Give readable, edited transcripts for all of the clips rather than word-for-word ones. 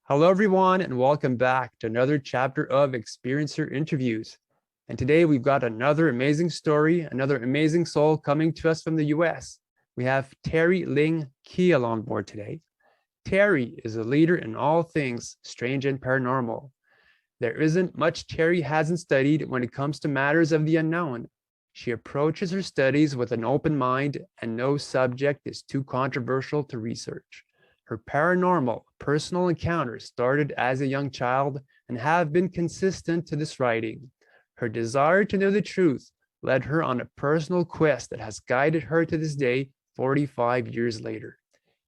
Hello, everyone, and welcome back to another chapter of Experiencer Interviews. And today we've got another amazing story, another amazing soul coming to us from the US. We have Teri Lynge-Kehl on board today. Teri is a leader in all things strange and paranormal. There isn't much Teri hasn't studied when it comes to matters of the unknown. She approaches her studies with an open mind, and no subject is too controversial to research. Her paranormal personal encounters started as a young child and have been consistent to this writing. Her desire to know the truth led her on a personal quest that has guided her to this day, 45 years later.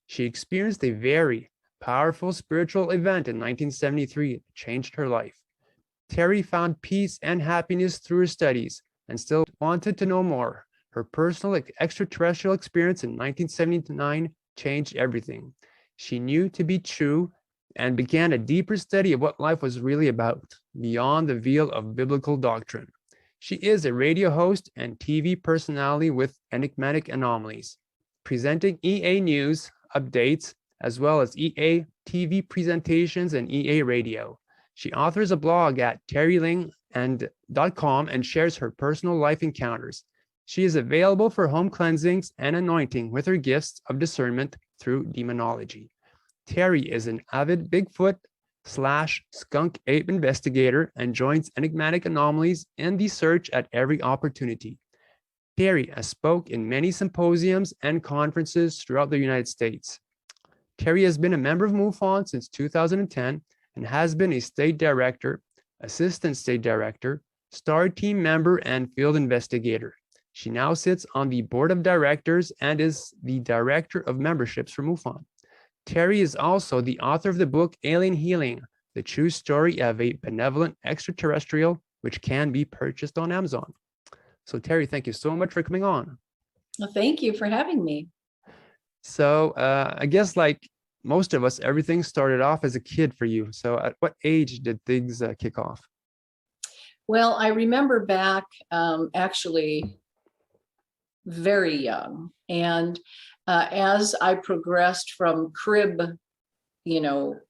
She experienced a very powerful spiritual event in 1973 that changed her life. Teri found peace and happiness through her studies and still wanted to know more. Her personal extraterrestrial experience in 1979 changed everything. She knew to be true and began a deeper study of what life was really about, beyond the veil of biblical doctrine. She is a radio host and TV personality with Enigmatic Anomalies, presenting EA News updates, as well as EA TV presentations and EA Radio. She authors a blog at teriling.com and shares her personal life encounters. She is available for home cleansings and anointing with her gifts of discernment through Demonology. Teri is an avid Bigfoot/skunk ape investigator and joins Enigmatic Anomalies in the search at every opportunity. Teri has spoke in many symposiums and conferences throughout the United States. Teri has been a member of MUFON since 2010 and has been a state director, assistant state director, STAR team member, and field investigator. She now sits on the board of directors and is the director of memberships for MUFON. Teri is also the author of the book Alien Healing, the true story of a benevolent extraterrestrial, which can be purchased on Amazon. So Teri, thank you so much for coming on. Well, thank you for having me. So I guess like most of us, everything started off as a kid for you. So at what age did things kick off? Well, I remember back actually very young. And as I progressed from crib,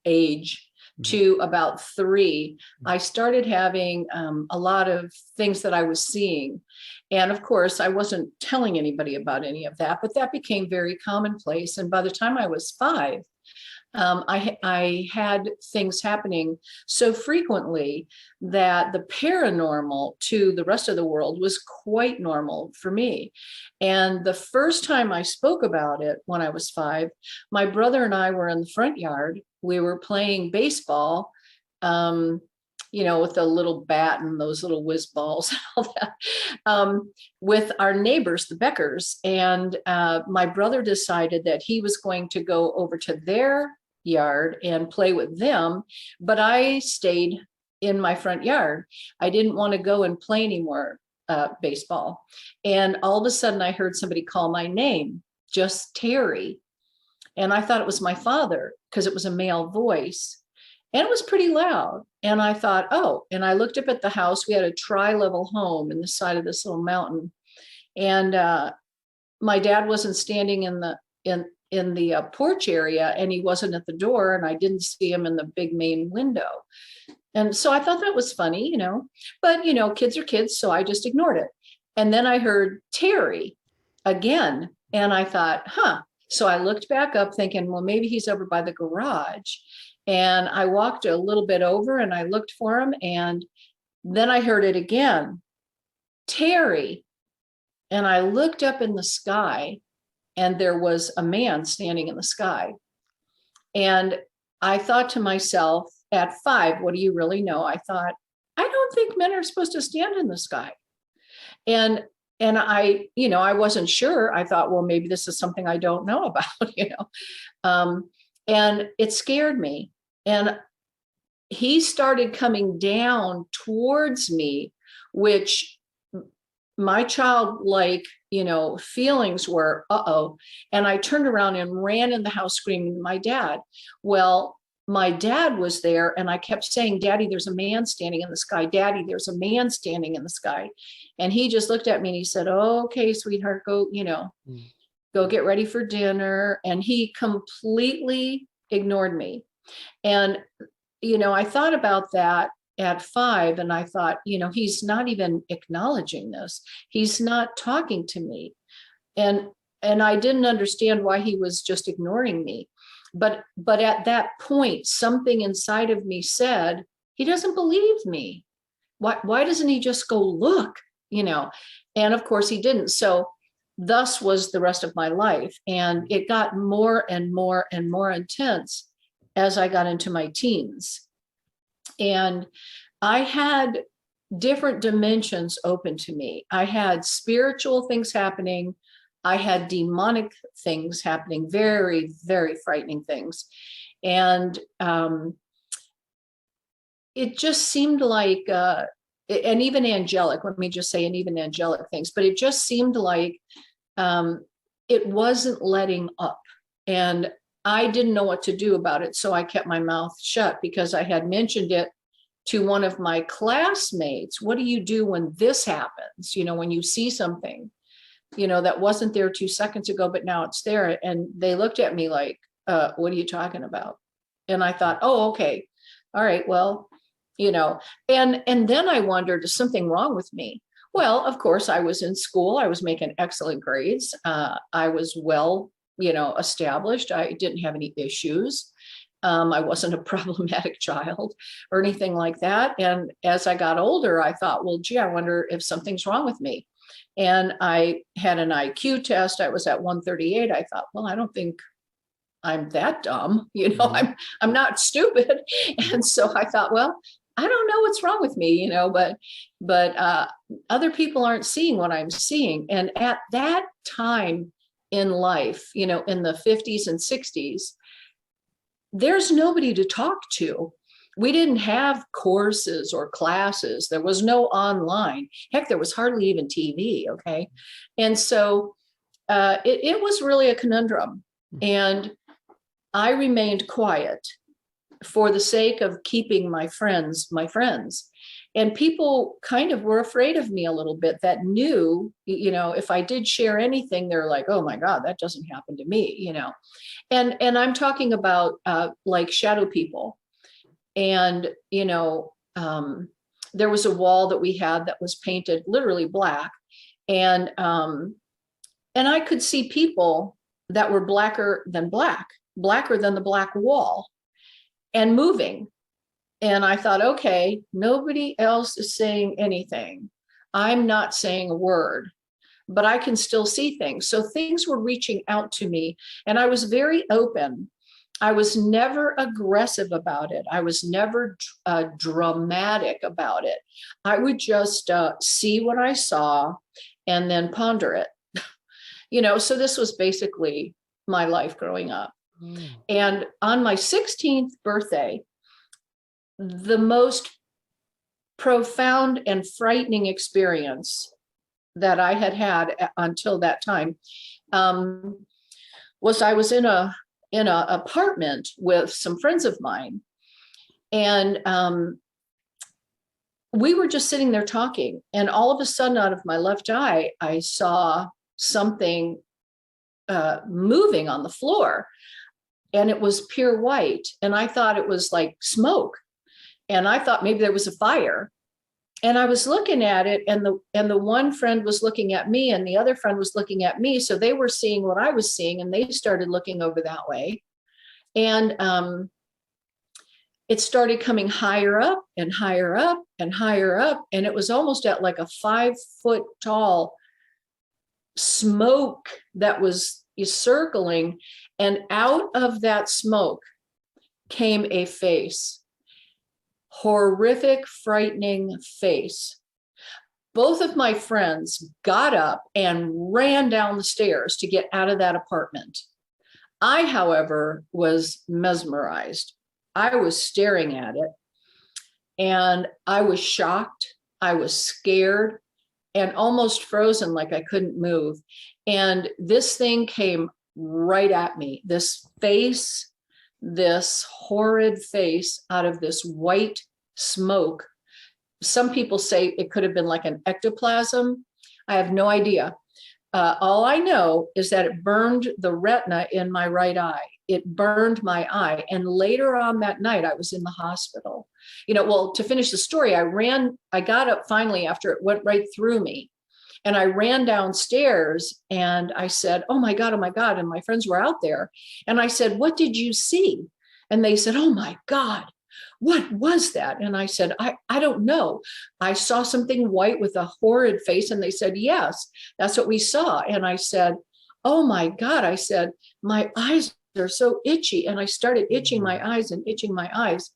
age to about 3, I started having a lot of things that I was seeing. And of course, I wasn't telling anybody about any of that, but that became very commonplace. And by the time I was 5, I had things happening so frequently that the paranormal to the rest of the world was quite normal for me. And the first time I spoke about it when I was 5, my brother and I were in the front yard. We were playing baseball, with a little bat and those little whiz balls and all that, with our neighbors, the Beckers. And my brother decided that he was going to go over to their yard and play with them, but I stayed in my front yard. I didn't want to go and play anymore baseball. And all of a sudden I heard somebody call my name, just Teri. And I thought it was my father because it was a male voice and it was pretty loud. And I thought, oh, and I looked up at the house. We had a tri-level home in the side of this little mountain. And my dad wasn't standing in the porch area, and he wasn't at the door, and I didn't see him in the big main window. And so I thought that was funny, but kids are kids, so I just ignored it. And then I heard Teri again, and I thought, so I looked back up thinking, well, maybe he's over by the garage. And I walked a little bit over and I looked for him, and then I heard it again, Teri. And I looked up in the sky, and there was a man standing in the sky. And I thought to myself at 5, what do you really know? I thought, I don't think men are supposed to stand in the sky. And I, I wasn't sure. I thought, well, maybe this is something I don't know about, and it scared me. And he started coming down towards me, which my childlike, feelings were, uh-oh. And I turned around and ran in the house screaming, my dad. Well, my dad was there, and I kept saying, Daddy, there's a man standing in the sky. Daddy, there's a man standing in the sky. And he just looked at me and he said, oh, okay, sweetheart, go, go get ready for dinner. And he completely ignored me. And, I thought about that at 5, and I thought, he's not even acknowledging this. He's not talking to me. And I didn't understand why he was just ignoring me. But at that point, something inside of me said, he doesn't believe me. Why doesn't he just go look? And of course he didn't. So thus was the rest of my life. And it got more and more and more intense as I got into my teens. And I had different dimensions open to me. I had spiritual things happening. I had demonic things happening, very, very frightening things. And it just seemed like, and even angelic, let me just say, and even angelic things, but it just seemed like it wasn't letting up. And I didn't know what to do about it. So I kept my mouth shut because I had mentioned it to one of my classmates. What do you do when this happens? When you see something, that wasn't there 2 seconds ago, but now it's there. And they looked at me like, what are you talking about? And I thought, oh, okay. All right, well, and then I wondered, is something wrong with me? Well, of course, I was in school. I was making excellent grades. I was well, established. I didn't have any issues. I wasn't a problematic child or anything like that. And as I got older, I thought, well, gee, I wonder if something's wrong with me. And I had an IQ test. I was at 138. I thought, well, I don't think I'm that dumb. I'm not stupid. And so I thought, well, I don't know what's wrong with me, but other people aren't seeing what I'm seeing. And at that time in life, in the 50s and 60s, there's nobody to talk to. We didn't have courses or classes. There was no online. Heck, there was hardly even TV. Okay. And so it was really a conundrum. And I remained quiet for the sake of keeping my friends. And people kind of were afraid of me a little bit, that knew, if I did share anything, they're like, oh my God, that doesn't happen to me, And I'm talking about like shadow people. And, there was a wall that we had that was painted literally black. And I could see people that were blacker than the black wall, and moving. And I thought, okay, nobody else is saying anything. I'm not saying a word, but I can still see things. So things were reaching out to me, and I was very open. I was never aggressive about it. I was never dramatic about it. I would just see what I saw and then ponder it. So this was basically my life growing up. And on my 16th birthday, the most profound and frightening experience that I had had until that time was I was in a apartment with some friends of mine, and we were just sitting there talking, and all of a sudden, out of my left eye, I saw something moving on the floor, and it was pure white, and I thought it was like smoke. And I thought maybe there was a fire. And I was looking at it, and the one friend was looking at me, and the other friend was looking at me. So they were seeing what I was seeing, and they started looking over that way. And it started coming higher up and higher up and higher up. And it was almost at like a 5-foot tall smoke that was circling. And out of that smoke came a face. Horrific, frightening face. Both of my friends got up and ran down the stairs to get out of that apartment. I, however, was mesmerized. I was staring at it, and I was shocked. I was scared and almost frozen, like I couldn't move. And this thing came right at me. This face, this horrid face out of this white smoke. Some people say it could have been like an ectoplasm. I have no idea. All I know is that it burned the retina in my right eye. it burned my eye. And later on that night, I was in the hospital. Well, to finish the story, I got up finally after it went right through me. And I ran downstairs and I said, oh my God, oh my God. And my friends were out there. And I said, what did you see? And they said, oh my God, what was that? And I said, I don't know. I saw something white with a horrid face. And they said, yes, that's what we saw. And I said, oh my God. I said, my eyes are so itchy. And I started itching my eyes and itching my eyes.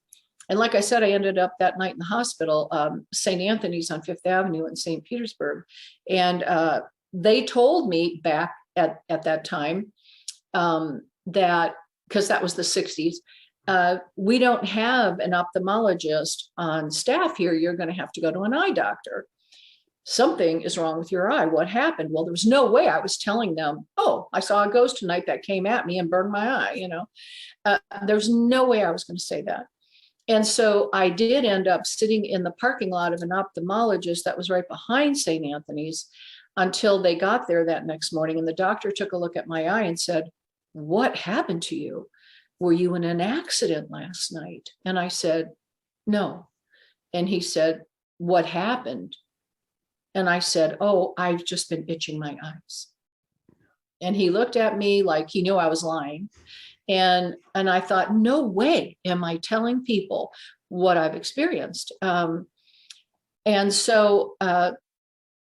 And like I said, I ended up that night in the hospital, St. Anthony's on Fifth Avenue in St. Petersburg. And they told me back at that time that, because that was the 60s, we don't have an ophthalmologist on staff here. You're going to have to go to an eye doctor. Something is wrong with your eye. What happened? Well, there was no way I was telling them, oh, I saw a ghost tonight that came at me and burned my eye. There's no way I was going to say that. And so I did end up sitting in the parking lot of an ophthalmologist that was right behind St. Anthony's until they got there that next morning. And the doctor took a look at my eye and said, what happened to you? Were you in an accident last night? And I said, no. And he said, what happened? And I said, oh, I've just been itching my eyes. And he looked at me like he knew I was lying. And I thought, no way am I telling people what I've experienced. And so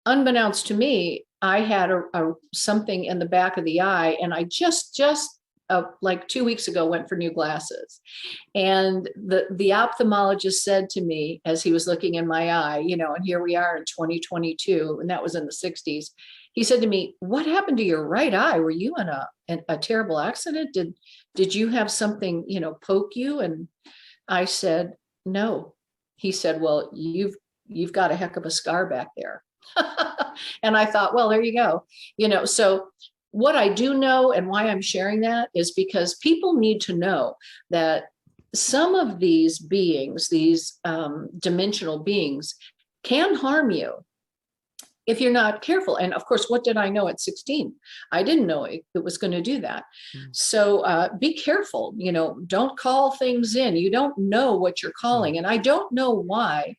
unbeknownst to me, I had something in the back of the eye, and I just like 2 weeks ago went for new glasses. And the ophthalmologist said to me as he was looking in my eye, and here we are in 2022, and that was in the 60s. He said to me, what happened to your right eye? Were you in a terrible accident? Did you have something, poke you? And I said, no. He said, well, you've got a heck of a scar back there. And I thought, well, there you go. So what I do know and why I'm sharing that is because people need to know that some of these beings, these dimensional beings, can harm you if you're not careful. And of course, what did I know at 16? I didn't know it was going to do that. So be careful, don't call things in. You don't know what you're calling. And I don't know why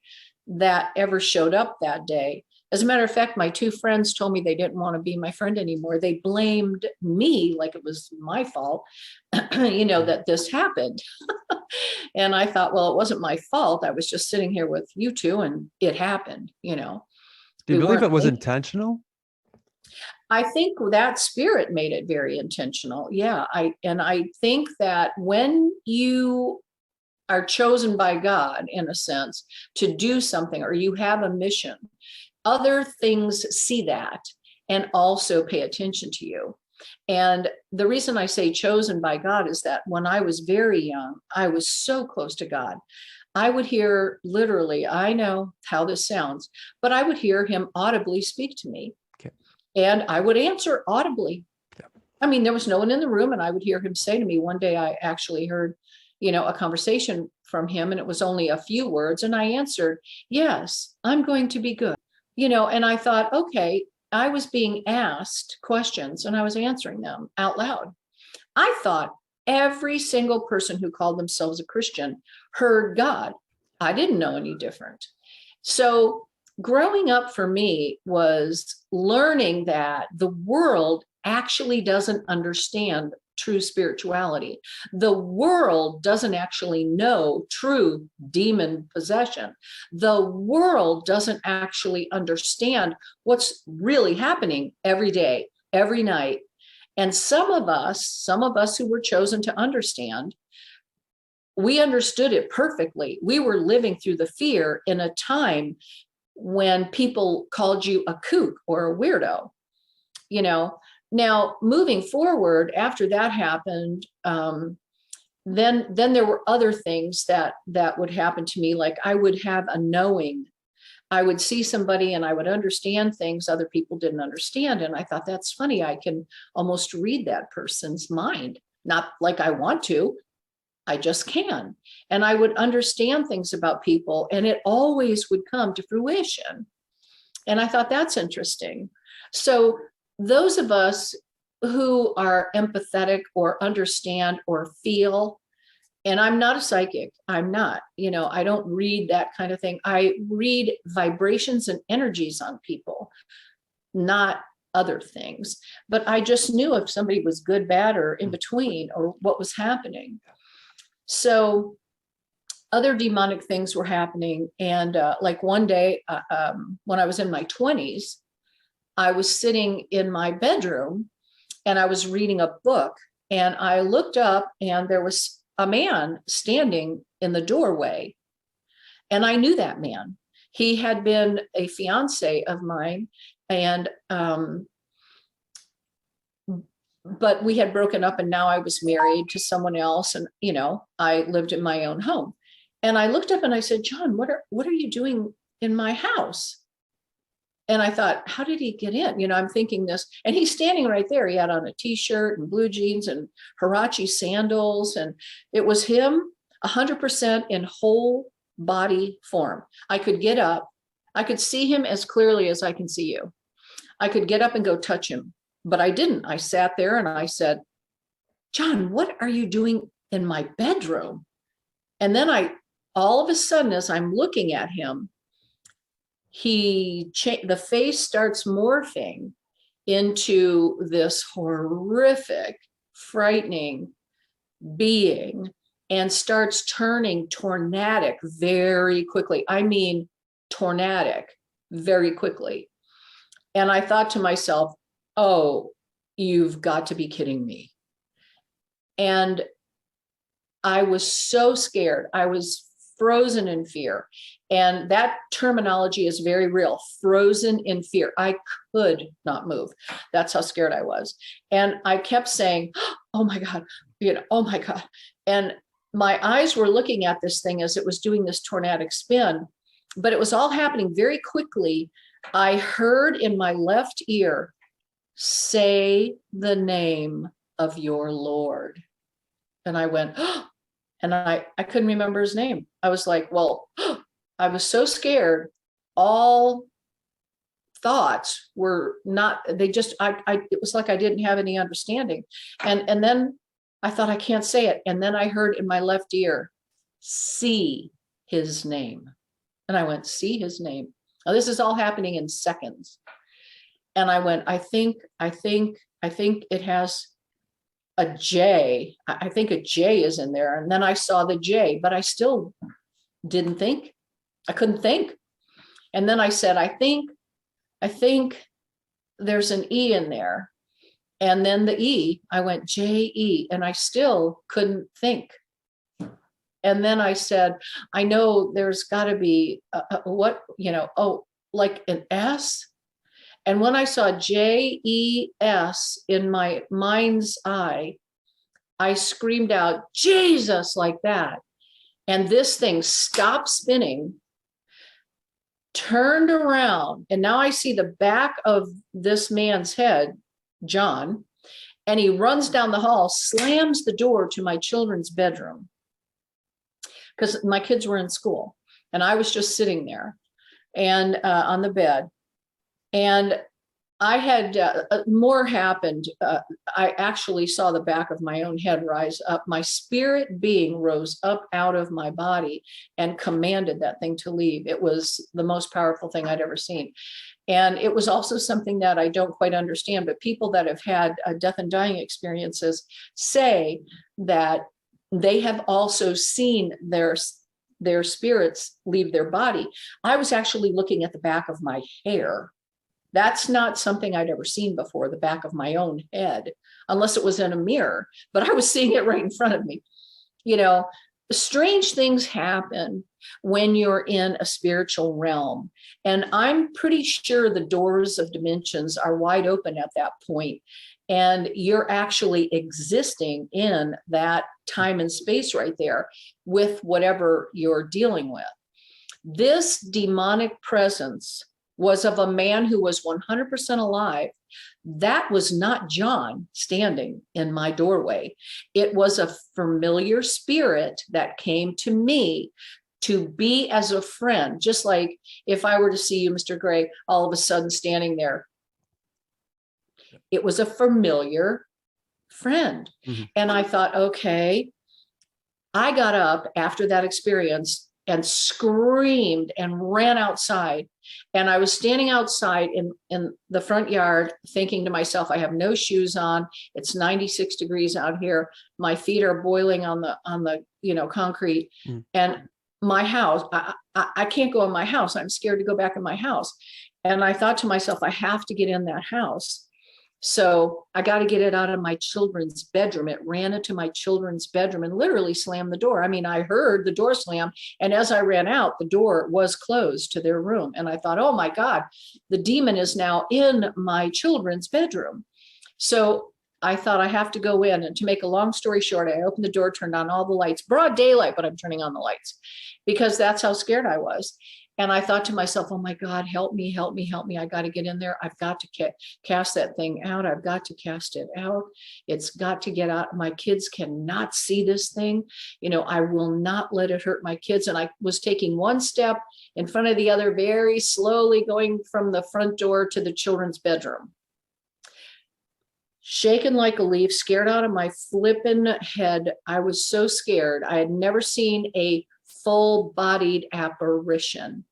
that ever showed up that day. As a matter of fact, my two friends told me they didn't want to be my friend anymore. They blamed me like it was my fault, that this happened. And I thought, well, it wasn't my fault. I was just sitting here with you two and it happened, Do you believe it was intentional? I think that spirit made it very intentional. Yeah. I think that when you are chosen by God, in a sense, to do something, or you have a mission, other things see that and also pay attention to you. And the reason I say chosen by God is that when I was very young, I was so close to God. I would hear literally, I know how this sounds, but I would hear him audibly speak to me. Okay. And I would answer audibly. Yeah. I mean, there was no one in the room, and I would hear him say to me. One day I actually heard, a conversation from him, and it was only a few words. And I answered, yes, I'm going to be good. And I thought, okay, I was being asked questions and I was answering them out loud. I thought every single person who called themselves a Christian heard God. I didn't know any different. So growing up for me was learning that the world actually doesn't understand true spirituality. The world doesn't actually know true demon possession. The world doesn't actually understand what's really happening every day, every night. And some of us who were chosen to understand, we understood it perfectly. We were living through the fear in a time when people called you a kook or a weirdo, Now, moving forward, after that happened, then there were other things that would happen to me. Like I would have a knowing. I would see somebody and I would understand things other people didn't understand. And I thought, that's funny. I can almost read that person's mind. Not like I want to, I just can. And I would understand things about people, and it always would come to fruition. And I thought, that's interesting. So those of us who are empathetic or understand or feel. And I'm not a psychic. I'm not, I don't read that kind of thing. I read vibrations and energies on people, not other things. But I just knew if somebody was good, bad, or in between, or what was happening. So other demonic things were happening. And like one day, when I was in my 20s, I was sitting in my bedroom and I was reading a book, and I looked up and there was a man standing in the doorway. And I knew that man. He had been a fiance of mine, and but we had broken up, and now I was married to someone else, and I lived in my own home. And I looked up and I said, John, what are you doing in my house? And I thought, how did he get in? I'm thinking this, and he's standing right there. He had on a t-shirt and blue jeans and Huarache sandals. And it was him 100% in whole body form. I could get up. I could see him as clearly as I can see you. I could get up and go touch him, but I didn't. I sat there and I said, John, what are you doing in my bedroom? And then all of a sudden, as I'm looking at him, the face starts morphing into this horrific, frightening being and starts turning tornadic very quickly. I mean, tornadic very quickly. And I thought to myself, oh, you've got to be kidding me. And I was so scared. I was frozen in fear. And that terminology is very real, frozen in fear. I could not move. That's how scared I was. And I kept saying, oh my God, oh my God. And my eyes were looking at this thing as it was doing this tornadic spin, but it was all happening very quickly. I heard in my left ear, say the name of your Lord. And I went, oh, and I couldn't remember his name. I was like, well, I was so scared. All thoughts were not, they just, it was like I didn't have any understanding. And then I thought, I can't say it. And then I heard in my left ear, see his name. And I went, see his name. Now this is all happening in seconds. And I went, I think it has a J. I think a J is in there. And then I saw the J, but I still didn't think. I couldn't think. And then I said, I think there's an E in there. And then the E, I went J-E, and I still couldn't think. And then I said, I know there's got to be like an S. And when I saw J-E-S in my mind's eye, I screamed out, Jesus, like that. And this thing stopped spinning, turned around, and now I see the back of this man's head, John, and he runs down the hall, slams the door to my children's bedroom, because my kids were in school, and I was just sitting there and on the bed. And I had more happened. I actually saw the back of my own head rise up. My spirit being rose up out of my body and commanded that thing to leave. It was the most powerful thing I'd ever seen. And it was also something that I don't quite understand, but people that have had death and dying experiences say that they have also seen their spirits leave their body. I was actually looking at the back of my hair. That's not something I'd ever seen before, the back of my own head, unless it was in a mirror, but I was seeing it right in front of me. Strange things happen when you're in a spiritual realm. And I'm pretty sure the doors of dimensions are wide open at that point, and you're actually existing in that time and space right there with whatever you're dealing with. This demonic presence was of a man who was 100% alive. That was not John standing in my doorway. It was a familiar spirit that came to me to be as a friend, just like if I were to see you, Mr. Gray, all of a sudden standing there. It was a familiar friend. Mm-hmm. And I thought, okay, I got up after that experience and screamed and ran outside. And I was standing outside in the front yard thinking to myself, I have no shoes on. It's 96 degrees out here. My feet are boiling on the concrete. Mm. And my house, I can't go in my house. I'm scared to go back in my house. And I thought to myself, I have to get in that house. So I got to get it out of my children's bedroom. It ran into my children's bedroom and literally slammed the door. I mean, I heard the door slam. And as I ran out, the door was closed to their room. And I thought, oh my God, the demon is now in my children's bedroom. So I thought I have to go in. And to make a long story short, I opened the door, turned on all the lights, broad daylight, but I'm turning on the lights because that's how scared I was. And I thought to myself, oh my God, help me, help me, help me. I got to get in there. I've got to cast that thing out. I've got to cast it out. It's got to get out. My kids cannot see this thing. I will not let it hurt my kids. And I was taking one step in front of the other, very slowly going from the front door to the children's bedroom. Shaken like a leaf, scared out of my flippin' head. I was so scared. I had never seen a full-bodied apparition.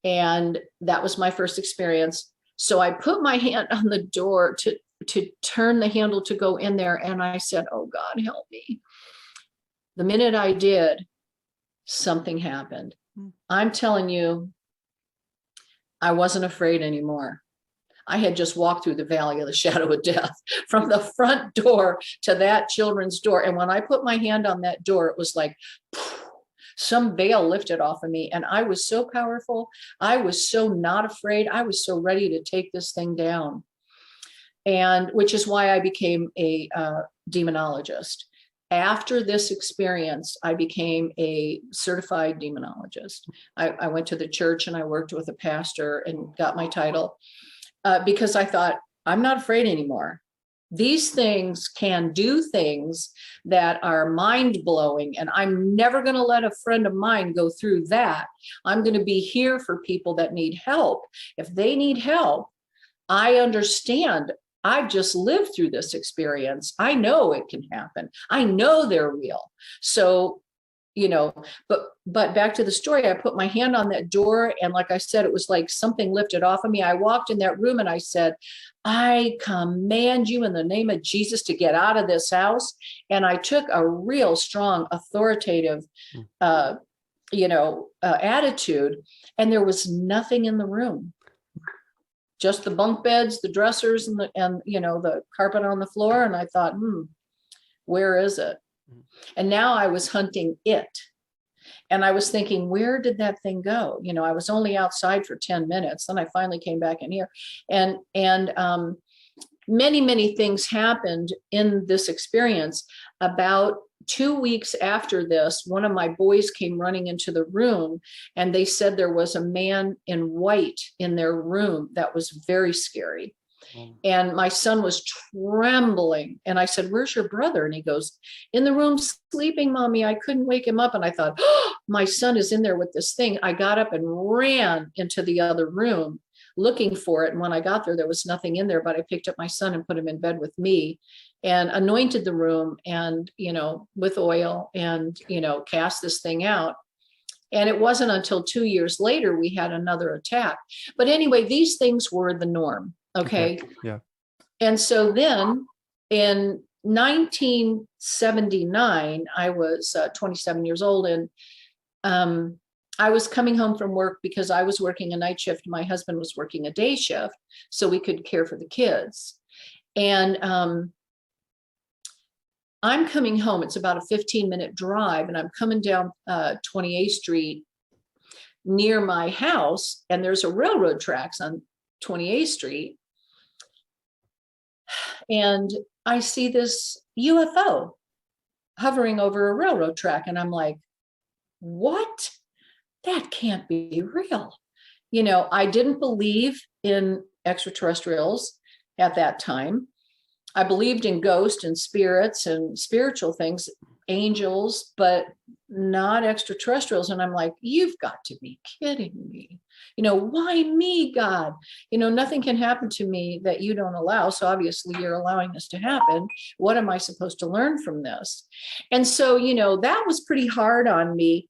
And that was my first experience. So I put my hand on the door to turn the handle to go in there. And I said, oh God, help me. The minute I did, something happened. I'm telling you, I wasn't afraid anymore. I had just walked through the valley of the shadow of death from the front door to that children's door. And when I put my hand on that door, it was like, some veil lifted off of me. And I was so powerful. I was so not afraid. I was so ready to take this thing down. And which is why I became a demonologist. After this experience, I became a certified demonologist. I went to the church and I worked with a pastor and got my title because I thought, I'm not afraid anymore. These things can do things that are mind-blowing, and I'm never going to let a friend of mine go through that. I'm going to be here for people that need help. If they need help, I understand. I've just lived through this experience. I know it can happen. I know they're real. So, but back to the story, I put my hand on that door. And like I said, it was like something lifted off of me. I walked in that room and I said, I command you in the name of Jesus to get out of this house. And I took a real strong, authoritative, attitude. And there was nothing in the room. Just the bunk beds, the dressers, and the carpet on the floor. And I thought, where is it? And now I was hunting it. And I was thinking, where did that thing go? I was only outside for 10 minutes. Then I finally came back in here. And many, many things happened in this experience. About 2 weeks after this, one of my boys came running into the room and they said there was a man in white in their room. That was very scary. And my son was trembling. And I said, where's your brother? And he goes, in the room sleeping, Mommy. I couldn't wake him up. And I thought, oh, my son is in there with this thing. I got up and ran into the other room looking for it. And when I got there, there was nothing in there, but I picked up my son and put him in bed with me and anointed the room and, with oil and, cast this thing out. And it wasn't until 2 years later, we had another attack. But anyway, these things were the norm. Okay. Yeah. And so then in 1979, I was 27 years old and I was coming home from work because I was working a night shift. My husband was working a day shift so we could care for the kids. And I'm coming home. It's about a 15-minute drive and I'm coming down 28th Street near my house and there's a railroad tracks on 28th Street. And I see this UFO hovering over a railroad track. And I'm like, what? That can't be real. I didn't believe in extraterrestrials at that time. I believed in ghosts and spirits and spiritual things, angels, but not extraterrestrials. And I'm like, you've got to be kidding me. Why me, God? Nothing can happen to me that you don't allow. So obviously you're allowing this to happen. What am I supposed to learn from this? And so, that was pretty hard on me.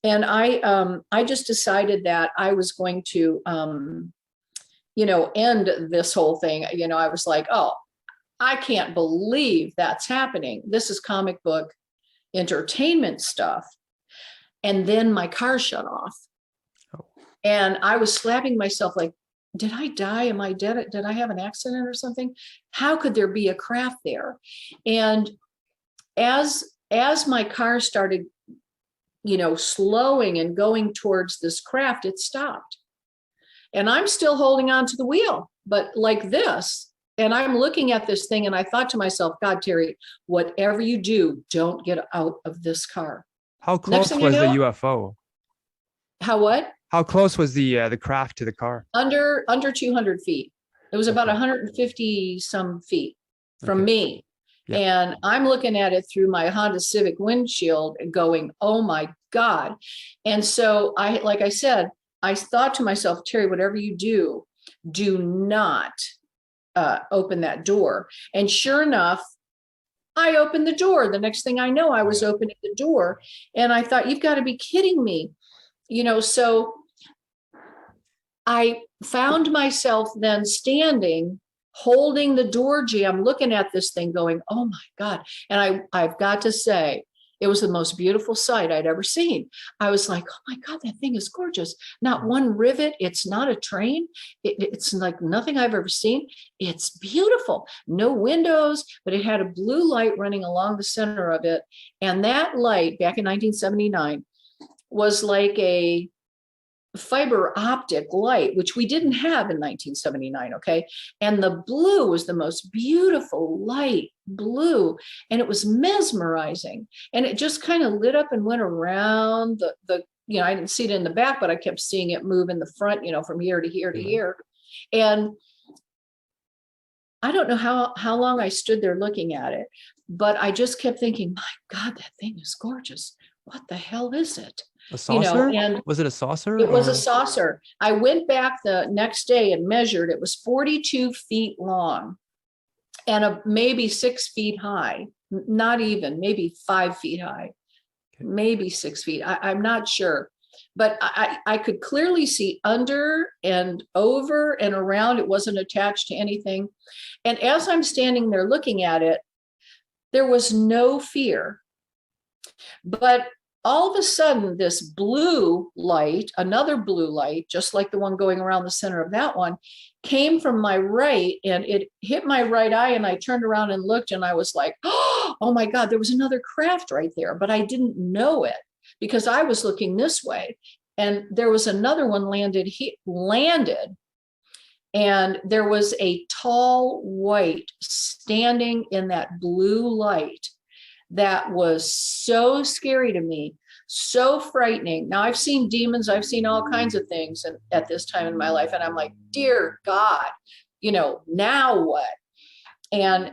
And I just decided that I was going to, end this whole thing. I was like, oh, I can't believe that's happening. This is comic book entertainment stuff. And then my car shut off. Oh. And I was slapping myself like, did I die? Am I dead? Did I have an accident or something? How could there be a craft there? And as my car started, slowing and going towards this craft, it stopped. And I'm still holding on to the wheel, but like this. And I'm looking at this thing and I thought to myself, God, Teri, whatever you do, don't get out of this car. How close was the UFO? How what? How close was the craft to the car? Under 200 feet. It was about 150 some feet from me. Yeah. And I'm looking at it through my Honda Civic windshield and going, oh my God. And so like I said, I thought to myself, Teri, whatever you do, do not open that door. And sure enough, I opened the door. The next thing I know, I was opening the door and I thought, you've got to be kidding me. So I found myself then standing, holding the door jamb, looking at this thing going, oh my God. And I've got to say, it was the most beautiful sight I'd ever seen. I was like, oh my God, that thing is gorgeous. Not one rivet. It's not a train. It's like nothing I've ever seen. It's beautiful. No windows, but it had a blue light running along the center of it. And that light back in 1979 was like a fiber optic light, which we didn't have in 1979. Okay. And the blue was the most beautiful light blue. And it was mesmerizing. And it just kind of lit up and went around the I didn't see it in the back, but I kept seeing it move in the front, from here to here to here. And I don't know how long I stood there looking at it, but I just kept thinking, my God, that thing is gorgeous. What the hell is it? A saucer? And was it a saucer? It was a saucer. I went back the next day and measured. It was 42 feet long and maybe 6 feet high. Not even, maybe 5 feet high, maybe 6 feet. I'm not sure. But I could clearly see under and over and around. It wasn't attached to anything. And as I'm standing there looking at it, there was no fear. But all of a sudden, this blue light, another blue light, just like the one going around the center of that one, came from my right and it hit my right eye. And I turned around and looked and I was like, oh my God, there was another craft right there. But I didn't know it because I was looking this way. And there was another one landed. And there was a tall white standing in that blue light. That was so scary to me, so frightening. Now I've seen demons, I've seen all kinds of things at this time in my life. And I'm like, dear God, now what? And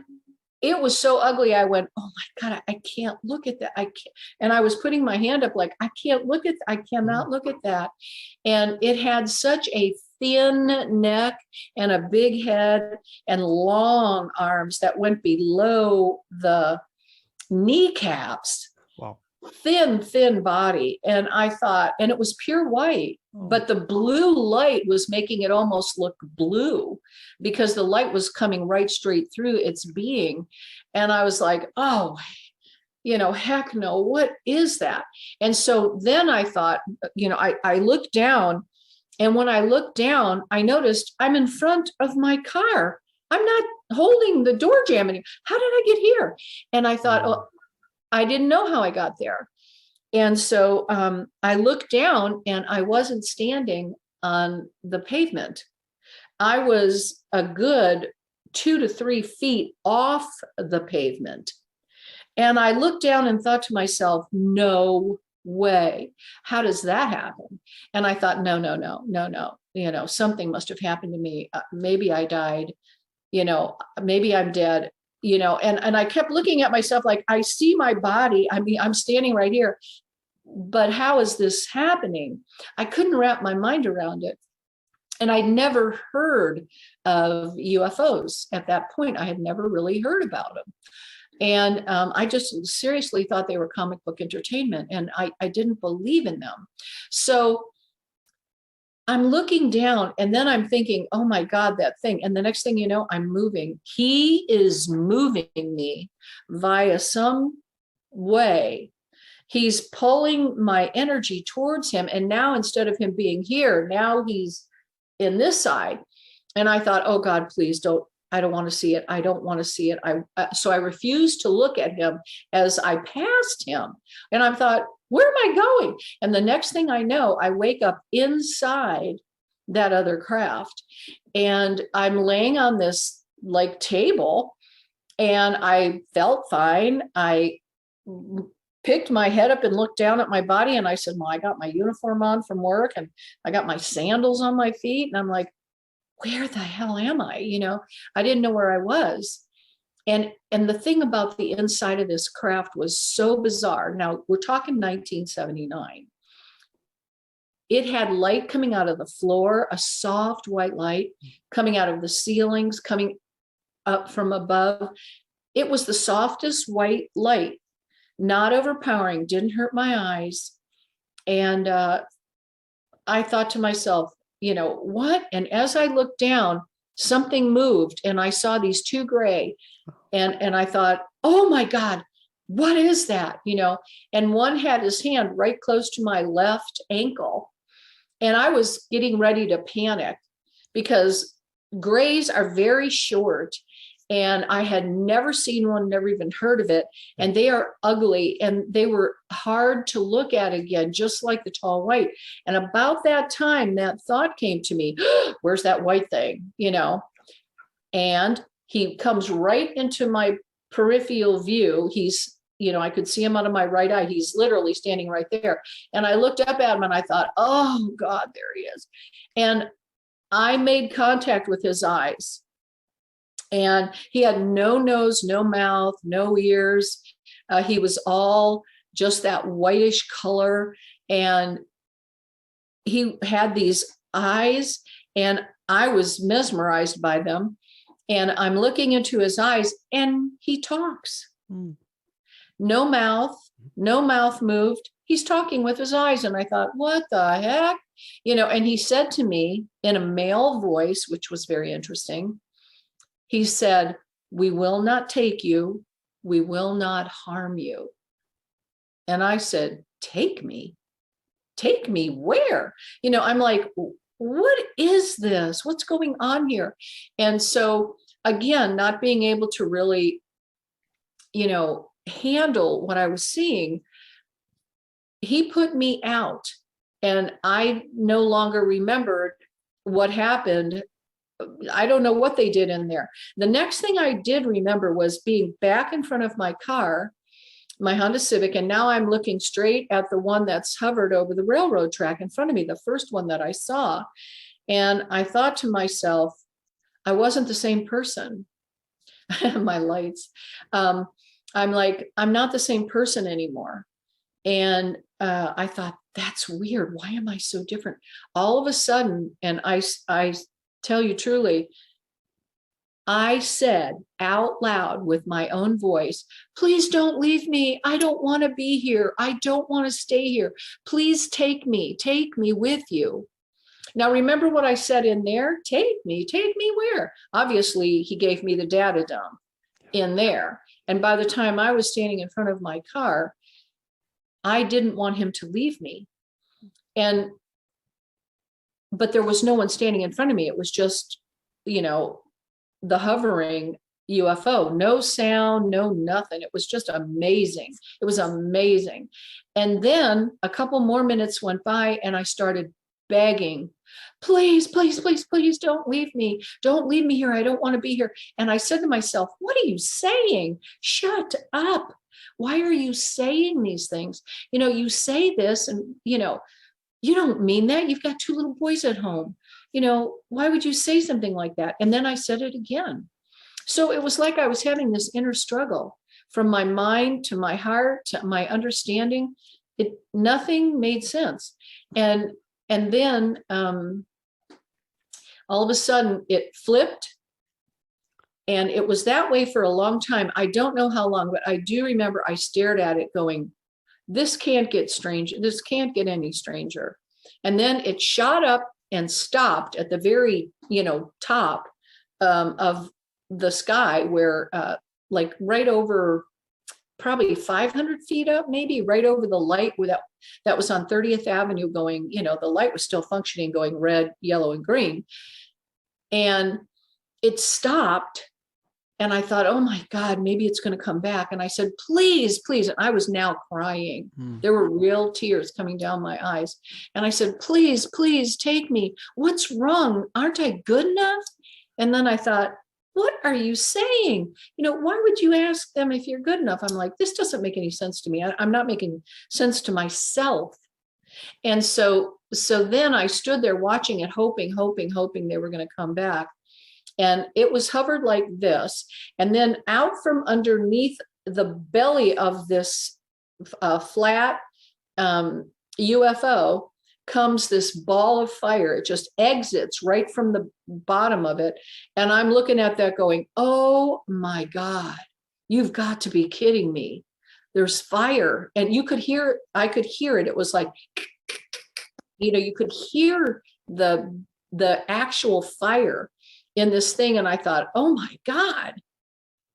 it was so ugly. I went, oh my God, I can't look at that. I can't. And I was putting my hand up like, I cannot look at that. And it had such a thin neck and a big head and long arms that went below the kneecaps. Wow. Thin body. And I thought, and it was pure white, but the blue light was making it almost look blue because the light was coming right straight through its being. And I was like, oh, heck no, what is that? And so then I thought, I looked down, and when I looked down, I noticed I'm in front of my car. I'm not holding the door jamb anymore. How did I get here? And I thought, oh, I didn't know how I got there. And so I looked down and I wasn't standing on the pavement. I was a good 2 to 3 feet off the pavement. And I looked down and thought to myself, no way. How does that happen? And I thought, no. Something must have happened to me. Maybe I died. Maybe I'm dead, and I kept looking at myself like I see my body. I mean, I'm standing right here. but how is this happening? I couldn't wrap my mind around it. And I'd never heard of UFOs at that point. I had never really heard about them. And I just seriously thought they were comic book entertainment, and I didn't believe in them. So I'm looking down, and then I'm thinking, oh my God, that thing. And the next thing you know, I'm moving. He is moving me via some way. He's pulling my energy towards him. And now instead of him being here, now he's in this side. And I thought, oh God, please don't. I don't want to see it. I don't want to see it. So I refused to look at him as I passed him. And I thought, where am I going? And the next thing I know, I wake up inside that other craft, and I'm laying on this like table, and I felt fine. I picked my head up and looked down at my body, and I said, well, I got my uniform on from work, and I got my sandals on my feet. And I'm like, where the hell am I? You know, I didn't know where I was. And the thing about the inside of this craft was so bizarre. Now we're talking 1979. It had light coming out of the floor, a soft white light coming out of the ceilings, coming up from above. It was the softest white light, not overpowering, didn't hurt my eyes. And I thought to myself, you know, what? And as I looked down, something moved, and I saw these two gray, and I thought, oh my God, what is that? You know, and one had his hand right close to my left ankle. And I was getting ready to panic because grays are very short, and I had never seen one, never even heard of it. And they are ugly, and they were hard to look at again, just like the tall white. And about that time, that thought came to me, where's that white thing, you know? And he comes right into my peripheral view. He's, you know, I could see him out of my right eye. He's literally standing right there. And I looked up at him, and I thought, oh God, there he is. And I made contact with his eyes. And he had no nose, no mouth, no ears. He was all just that whitish color. And he had these eyes, and I was mesmerized by them. And I'm looking into his eyes, and he talks. No mouth moved. He's talking with his eyes. And I thought, what the heck? You know, and he said to me in a male voice, which was very interesting. He said, we will not take you. We will not harm you. And I said, take me? Take me where? You know, I'm like, what is this? What's going on here? And so again, not being able to really, you know, handle what I was seeing, he put me out, and I no longer remembered what happened. I don't know what they did in there. The next thing I did remember was being back in front of my car, my Honda Civic, and now I'm looking straight at the one that's hovered over the railroad track in front of me, the first one that I saw. And I thought to myself, I wasn't the same person. My lights. I'm like, I'm not the same person anymore. And I thought, that's weird. Why am I so different? All of a sudden, and I tell you truly, I said out loud with my own voice, please don't leave me. I don't want to be here. I don't want to stay here. Please take me with you. Now, remember what I said in there? Take me where? Obviously, he gave me the data dump in there. And by the time I was standing in front of my car, I didn't want him to leave me. But there was no one standing in front of me. It was just, you know, the hovering UFO, no sound, no nothing. It was just amazing. It was amazing. And then a couple more minutes went by, and I started begging, please, please, please, please don't leave me. Don't leave me here. I don't want to be here. And I said to myself, what are you saying? Shut up. Why are you saying these things? You know, you say this, and, you know, you don't mean that. You've got two little boys at home. You know, why would you say something like that? And then I said it again. So it was like I was having this inner struggle from my mind to my heart to my understanding. Nothing made sense. And then all of a sudden it flipped. And it was that way for a long time. I don't know how long, but I do remember I stared at it going, this can't get strange. This can't get any stranger. And then it shot up and stopped at the very, top of the sky, where like right over, probably 500 feet up, maybe right over the light that was on 30th Avenue going, the light was still functioning, going red, yellow, and green. And it stopped. And I thought, oh my God, maybe it's going to come back. And I said, please, please. And I was now crying. There were real tears coming down my eyes. And I said, please, please take me. What's wrong? Aren't I good enough? And then I thought, what are you saying? Why would you ask them if you're good enough? I'm like, this doesn't make any sense to me. I'm not making sense to myself. And so then I stood there watching it, hoping they were going to come back. And it was hovered like this. And then out from underneath the belly of this flat UFO comes this ball of fire. It just exits right from the bottom of it. And I'm looking at that going, oh my God, you've got to be kidding me. There's fire. And I could hear it. It was like, you could hear the actual fire in this thing. And I thought, oh my God,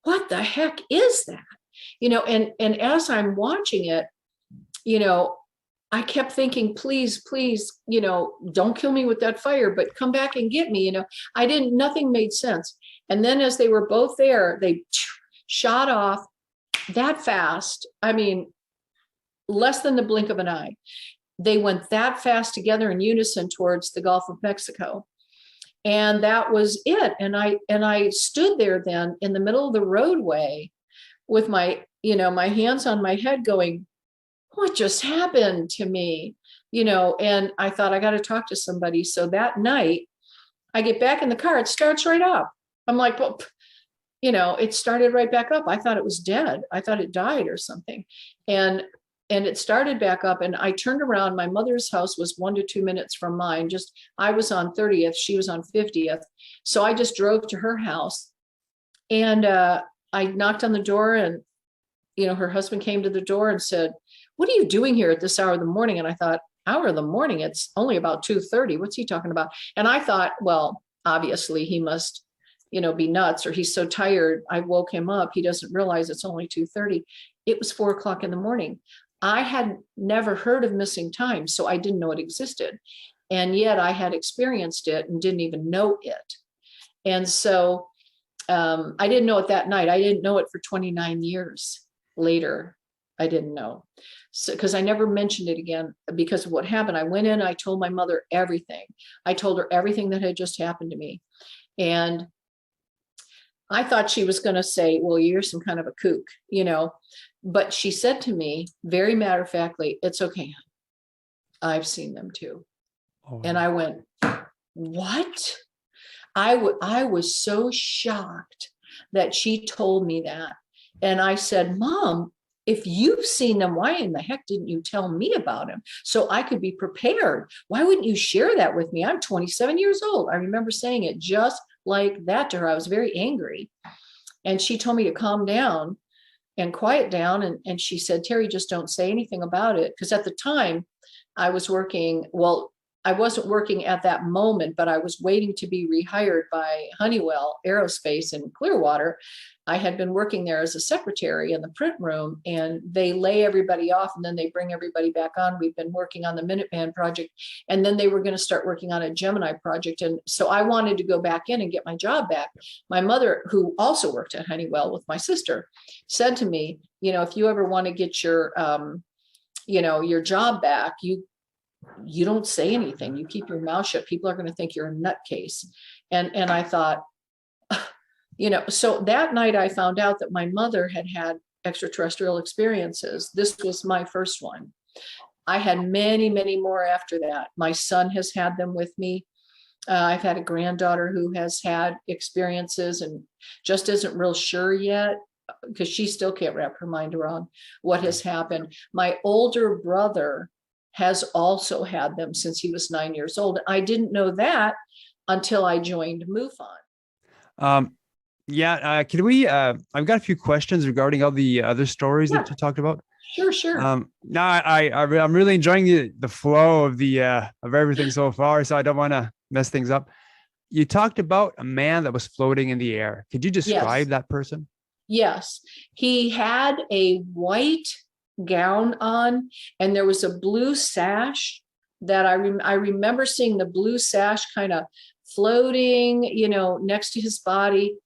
what the heck is that? And as I'm watching it, I kept thinking, please, please, don't kill me with that fire, but come back and get me. Nothing made sense. And then as they were both there, they shot off that fast. I mean, less than the blink of an eye. They went that fast together in unison towards the Gulf of Mexico. And that was it. And I stood there then in the middle of the roadway with my hands on my head going, what just happened to me? And I thought, I got to talk to somebody. So that night I get back in the car, it starts right up. I'm like, well, it started right back up. I thought it was dead. I thought it died or something. And it started back up, and I turned around. My mother's house was 1 to 2 minutes from mine. I was on 30th, she was on 50th. So I just drove to her house, and I knocked on the door, and, her husband came to the door and said, what are you doing here at this hour of the morning? And I thought, hour of the morning, it's only about 2:30. What's he talking about? And I thought, well, obviously he must, be nuts, or he's so tired. I woke him up. He doesn't realize it's only 2:30. It was 4 o'clock in the morning. I had never heard of missing time, so I didn't know it existed. And yet I had experienced it and didn't even know it. And so I didn't know it that night. I didn't know it for 29 years later. I didn't know. So, because I never mentioned it again because of what happened. I went in, I told my mother everything. I told her everything that had just happened to me. And I thought she was going to say, well, you're some kind of a kook, but she said to me very matter-of-factly, it's okay. I've seen them too. Oh, and I went, what? I was so shocked that she told me that. And I said, Mom, if you've seen them, why in the heck didn't you tell me about them so I could be prepared? Why wouldn't you share that with me? I'm 27 years old. I remember saying it just like that to her. I was very angry. And she told me to calm down and quiet down. And she said, Teri, just don't say anything about it. Because at the time I was working, well, I wasn't working at that moment, but I was waiting to be rehired by Honeywell Aerospace in Clearwater. I had been working there as a secretary in the print room, and they lay everybody off and then they bring everybody back on. We've been working on the Minuteman project, and then they were going to start working on a Gemini project. And so I wanted to go back in and get my job back. My mother, who also worked at Honeywell with my sister, said to me, if you ever want to get your, your job back, you don't say anything. You keep your mouth shut. People are going to think you're a nutcase. And I thought, so that night I found out that my mother had had extraterrestrial experiences. This was my first one. I had many, many more after that. My son has had them with me. I've had a granddaughter who has had experiences and just isn't real sure yet. because she still can't wrap her mind around what has happened. My older brother has also had them since he was 9 years old. I didn't know that until I joined MUFON. Can we, I've got a few questions regarding all the other stories Yeah. that you talked about. Sure. No, I'm really enjoying the flow of of everything so far, so I don't want to mess things up. You talked about a man that was floating in the air. Could you describe that person? Yes. He had a white gown on, and there was a blue sash that I remember seeing the blue sash kind of floating, next to his body.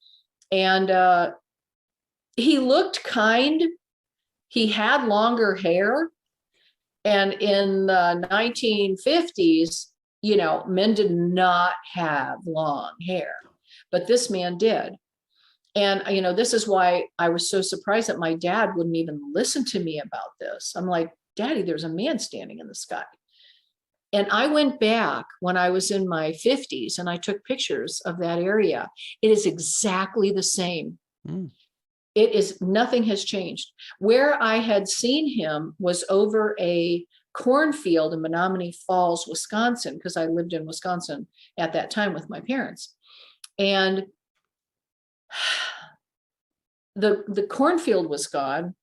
And he looked kind. He had longer hair. And in the 1950s, men did not have long hair, but this man did. And, this is why I was so surprised that my dad wouldn't even listen to me about this. I'm like, Daddy, there's a man standing in the sky. And I went back when I was in my 50s and I took pictures of that area. It is exactly the same. It is, nothing has changed. Where I had seen him was over a cornfield in Menominee Falls, Wisconsin, because I lived in Wisconsin at that time with my parents. And the cornfield was gone,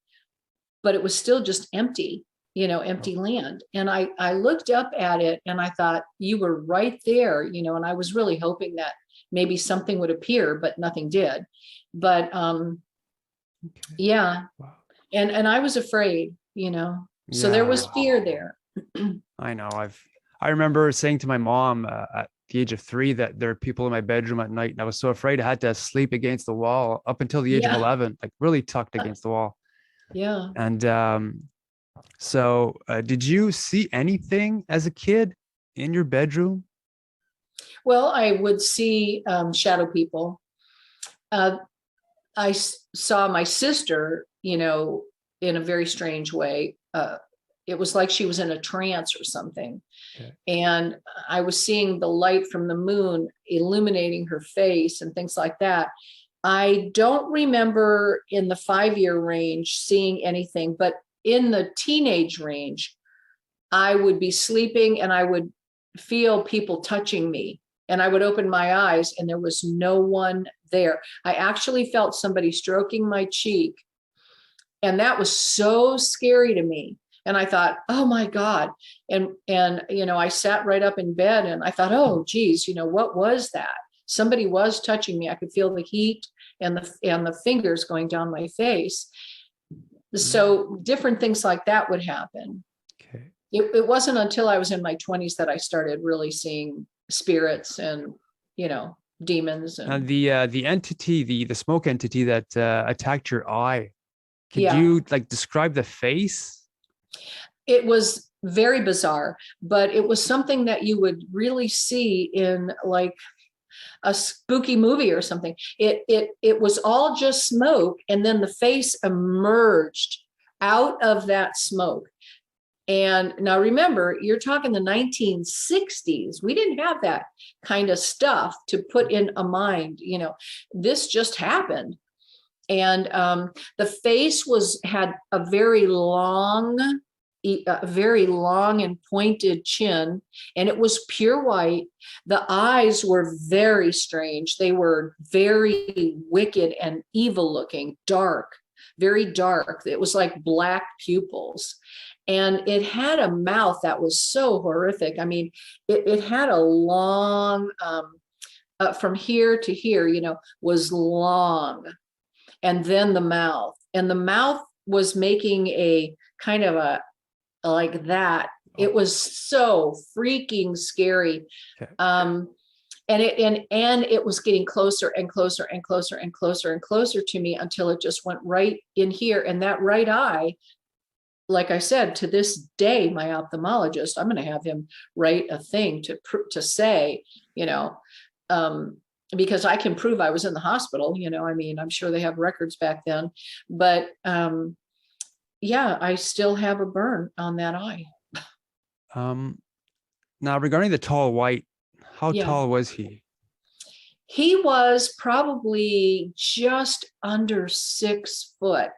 but it was still just empty, empty land. And I looked up at it and I thought, you were right there, and I was really hoping that maybe something would appear, but nothing did. But yeah. Wow. And I was afraid, so there was fear there. I know. I remember saying to my mom at the age of 3 that there are people in my bedroom at night, and I was so afraid I had to sleep against the wall up until the age of 11, like really tucked against the wall. Yeah. And so did you see anything as a kid in your bedroom? Well, I would see shadow people. I saw my sister, in a very strange way. It was like she was in a trance or something. Okay. And I was seeing the light from the moon illuminating her face and things like that. I don't remember in the 5-year range seeing anything, but in the teenage range, I would be sleeping and I would feel people touching me. And I would open my eyes and there was no one there. I actually felt somebody stroking my cheek. And that was so scary to me. And I thought, oh my God. And I sat right up in bed and I thought, oh, geez, what was that? Somebody was touching me. I could feel the heat and the fingers going down my face. So different things like that would happen. Okay. It wasn't until I was in my 20s that I started really seeing spirits and, demons. And the entity, the smoke entity that attacked your eye, could you describe the face? It was very bizarre, but it was something that you would really see in like a spooky movie or something. It was all just smoke, and then the face emerged out of that smoke. And now remember, you're talking the 1960s. We didn't have that kind of stuff to put in a mind. This just happened. And the face had a very long and pointed chin, and it was pure white. The eyes were very strange. They were very wicked and evil looking, dark, very dark. It was like black pupils. And it had a mouth that was so horrific. I mean, it had a long, from here to here, was long. And then the mouth. And the mouth was making a kind of a, like that. It was so freaking scary. Okay. And it was getting closer and closer and closer and closer and closer to me until it just went right in here. And that right eye, like I said, to this day, my ophthalmologist, I'm going to have him write a thing to say, because I can prove I was in the hospital, I'm sure they have records back then, but I still have a burn on that eye. Now regarding the tall white, how tall was he? He was probably just under 6 foot.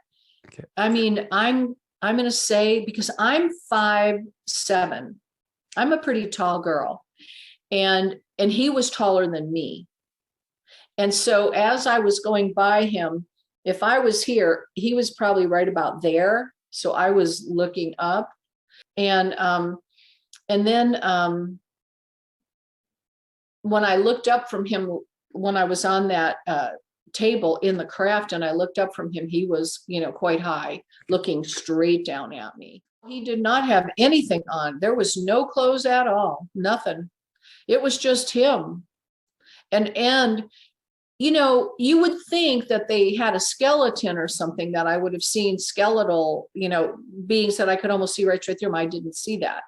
Okay. I mean, I'm going to say, because I'm 5'7", I'm a pretty tall girl, and he was taller than me. And so as I was going by him, if I was here, he was probably right about there. So I was looking up, and then when I looked up from him, when I was on that table in the craft, and I looked up from him, he was, quite high, looking straight down at me. He did not have anything on. There was no clothes at all, nothing. It was just him. And you would think that they had a skeleton or something, that I would have seen skeletal, beings that I could almost see right through them. I didn't see that.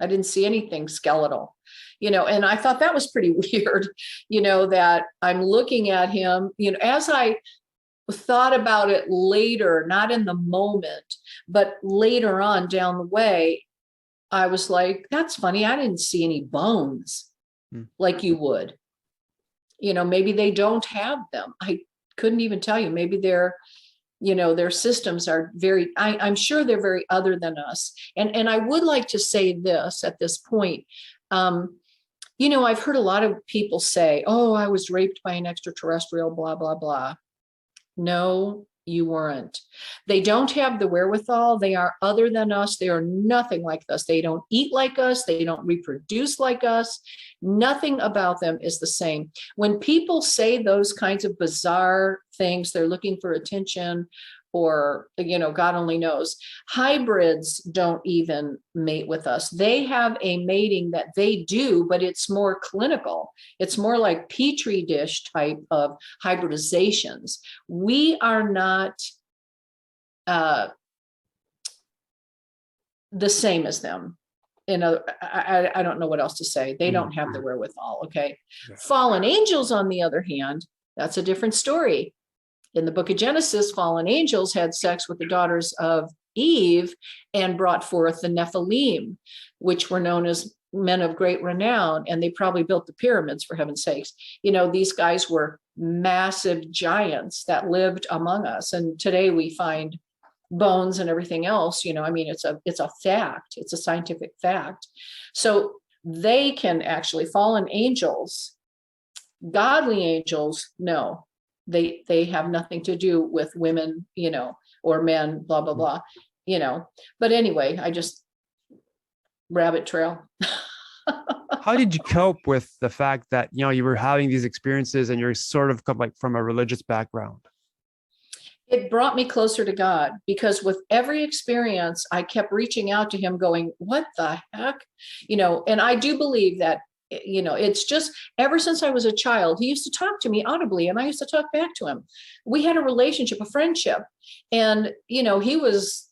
I didn't see anything skeletal, and I thought that was pretty weird, that I'm looking at him, as I thought about it later, not in the moment, but later on down the way, I was like, that's funny. I didn't see any bones like you would. Maybe they don't have them. I couldn't even tell you. Maybe their systems are very, I'm sure they're very other than us. And I would like to say this at this point. I've heard a lot of people say, oh, I was raped by an extraterrestrial, blah, blah, blah. No, you weren't. They don't have the wherewithal. They are other than us. They are nothing like us. They don't eat like us. They don't reproduce like us. Nothing about them is the same. When people say those kinds of bizarre things, they're looking for attention, or, God only knows. Hybrids don't even mate with us. They have a mating that they do, but it's more clinical. It's more like Petri dish type of hybridizations. We are not the same as them. I don't know what else to say. They don't have the wherewithal. Okay. Yeah. Fallen angels, on the other hand, that's a different story. In the book of Genesis, fallen angels had sex with the daughters of Eve and brought forth the Nephilim, which were known as men of great renown. And they probably built the pyramids, for heaven's sakes. These guys were massive giants that lived among us. And today we find bones and everything else. It's a fact. It's a scientific fact. So they can actually, fallen angels, godly angels, no. They have nothing to do with women, or men, blah, blah, blah, But anyway, I just rabbit trail. How did you cope with the fact that, you were having these experiences and you're sort of like from a religious background? It brought me closer to God, because with every experience, I kept reaching out to him going, what the heck? And I do believe that, it's just ever since I was a child, he used to talk to me audibly and I used to talk back to him. We had a relationship, a friendship. And, he was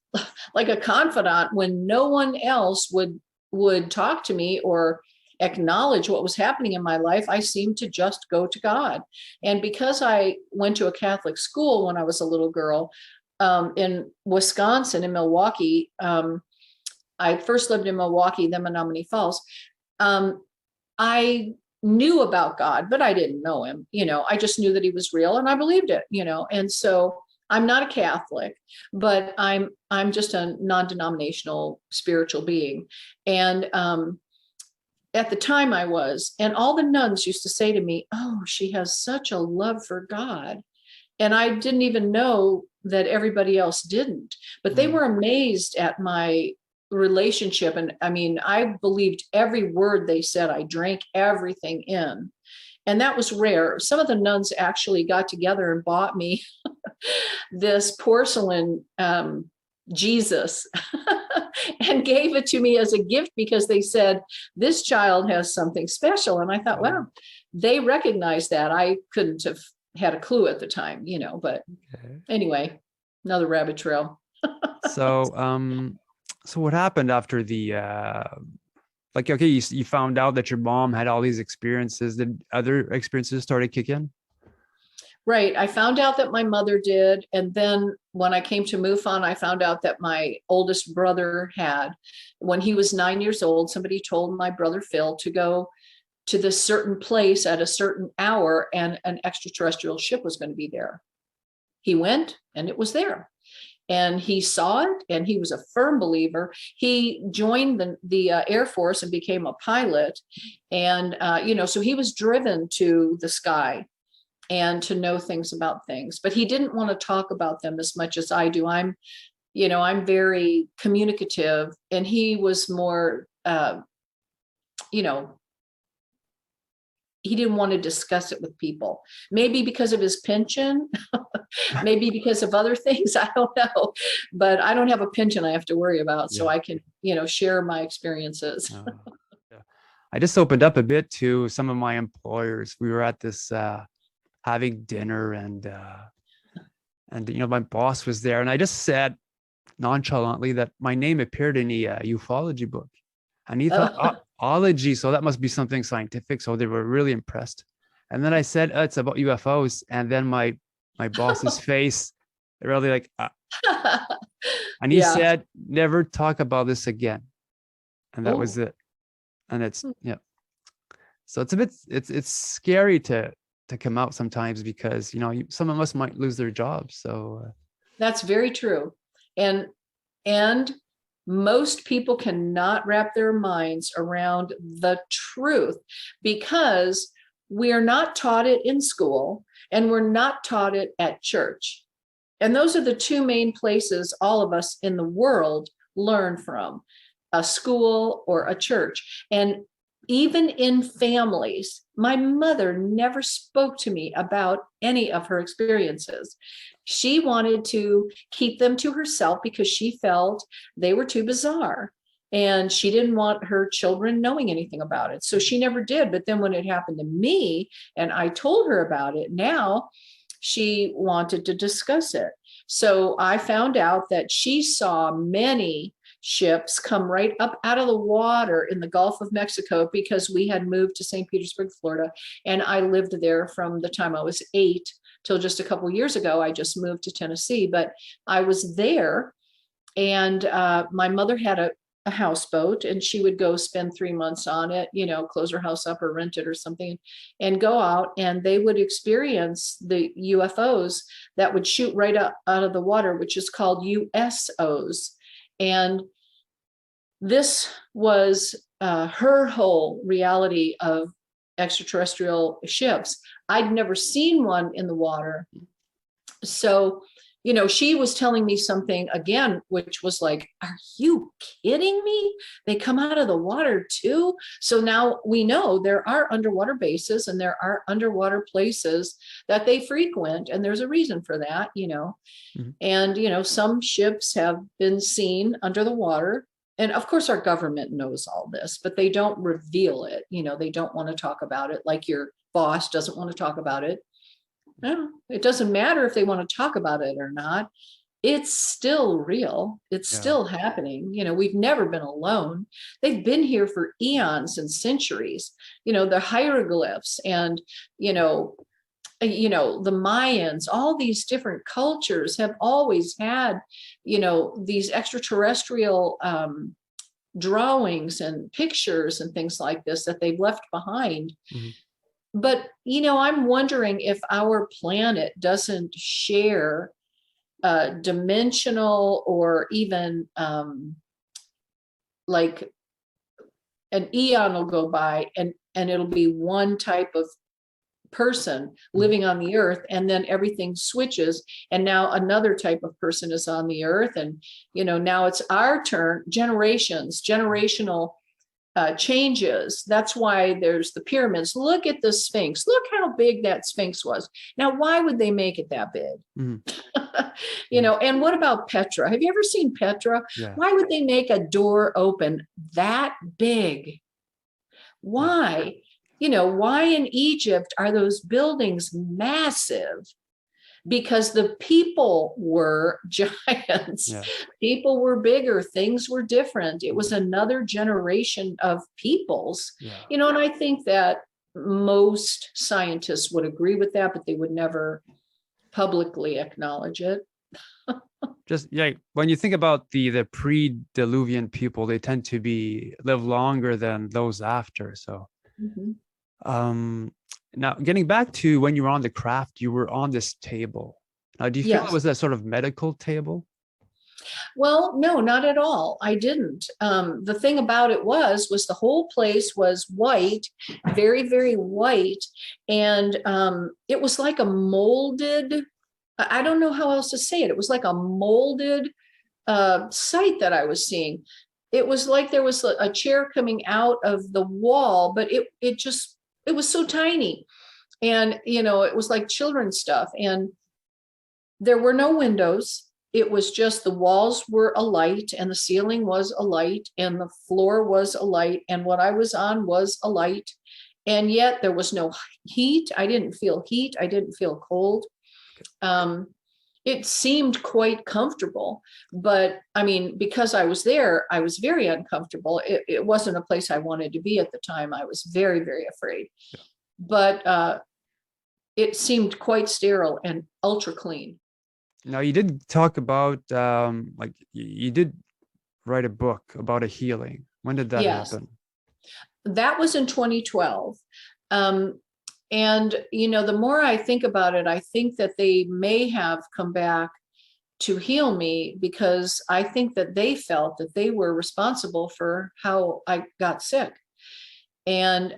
like a confidant when no one else would talk to me or acknowledge what was happening in my life. I seemed to just go to God. And because I went to a Catholic school when I was a little girl, in Wisconsin, in Milwaukee, I first lived in Milwaukee, then Menominee Falls. I knew about God, but I didn't know him. I just knew that he was real and I believed it, and so I'm not a Catholic, but I'm just a non-denominational spiritual being. And at the time I was, and all the nuns used to say to me, oh, she has such a love for God. And I didn't even know that everybody else didn't, but they were amazed at my relationship. And I believed every word they said. I drank everything in, and that was rare. Some of the nuns actually got together and bought me this porcelain Jesus and gave it to me as a gift, because they said, this child has something special. And I thought, wow, they recognized that. I couldn't have had a clue at the time, but anyway, another rabbit trail. So what happened after the, you found out that your mom had all these experiences. Did other experiences start to kick in? Right. I found out that my mother did. And then when I came to MUFON, I found out that my oldest brother had. When he was 9 years old, somebody told my brother Phil to go to this certain place at a certain hour, and an extraterrestrial ship was going to be there. He went, and it was there. And he saw it, and he was a firm believer. He joined the Air Force and became a pilot. And, so he was driven to the sky and to know things about things, but he didn't want to talk about them as much as I do. I'm very communicative, and he was more, he didn't want to discuss it with people, maybe because of his pension, maybe because of other things. I don't know, but I don't have a pension I have to worry about. So I can, share my experiences. Yeah. I just opened up a bit to some of my employers. We were at this, having dinner, and my boss was there, and I just said nonchalantly that my name appeared in a ufology book, and he thought, ology, so that must be something scientific. So they were really impressed. And then I said, it's about UFOs. And then my boss's face, really like, and he said, never talk about this again. And that was it. And it's, so it's a bit, it's scary to come out sometimes, because, some of us might lose their jobs. So that's very true. And most people cannot wrap their minds around the truth, because we are not taught it in school, and we're not taught it at church. And those are the two main places all of us in the world learn from, a school or a church. And even in families, my mother never spoke to me about any of her experiences. She wanted to keep them to herself because she felt they were too bizarre, and she didn't want her children knowing anything about it. So she never did. But then when it happened to me and I told her about it, now she wanted to discuss it. So I found out that she saw many ships come right up out of the water in the Gulf of Mexico, because we had moved to St. Petersburg, Florida, and I lived there from the time I was 8 till just a couple of years ago. I just moved to Tennessee, but I was there, and my mother had a houseboat, and she would go spend 3 months on it, close her house up or rent it or something, and go out, and they would experience the UFOs that would shoot right up out of the water, which is called USOs. And this was her whole reality of extraterrestrial ships. I'd never seen one in the water. So, she was telling me something again, which was like, are you kidding me? They come out of the water too. So now we know there are underwater bases, and there are underwater places that they frequent. And there's a reason for that, Mm-hmm. And, some ships have been seen under the water. And of course, our government knows all this, but they don't reveal it. They don't want to talk about it, like your boss doesn't want to talk about it. No, it doesn't matter if they want to talk about it or not. It's still real. It's still happening. We've never been alone. They've been here for eons and centuries. The hieroglyphs and, the Mayans, all these different cultures have always had, these extraterrestrial drawings and pictures and things like this that they've left behind. Mm-hmm. But, I'm wondering if our planet doesn't share dimensional, or even like an eon will go by, and it'll be one type of person living on the earth, and then everything switches, and now another type of person is on the earth, and now it's our turn. Generational changes. That's why there's the pyramids. Look at the Sphinx. Look how big that Sphinx was. Now, why would they make it that big? Mm-hmm. And what about Petra? Have you ever seen Petra? Yeah. Why would they make a door open that big? Why? Why in Egypt are those buildings massive? Because the people were giants. Yeah. People were bigger. Things were different. It was another generation of peoples. Yeah. And I think that most scientists would agree with that, but they would never publicly acknowledge it. Just when you think about the pre-Diluvian people, they tend to live longer than those after. So, mm-hmm. Now, getting back to when you were on the craft, you were on this table. Now, do you feel it Yes. was a sort of medical table? Well, no, not at all. I didn't. The thing about it was the whole place was white, very, very white. And it was like a molded, I don't know how else to say it. It was like a molded site that I was seeing. It was like there was a chair coming out of the wall, but it was so tiny. And, it was like children's stuff. And there were no windows. It was just the walls were alight and the ceiling was alight and the floor was alight and what I was on was alight. And yet there was no heat. I didn't feel heat. I didn't feel cold. It seemed quite comfortable, but I mean, because I was there, I was very uncomfortable. It wasn't a place I wanted to be at the time. I was very, very afraid, but it seemed quite sterile and ultra clean. Now, you did talk about, like, you did write a book about a healing. When did that Yes. happen? That was in 2012. And, the more I think about it, I think that they may have come back to heal me because I think that they felt that they were responsible for how I got sick. And,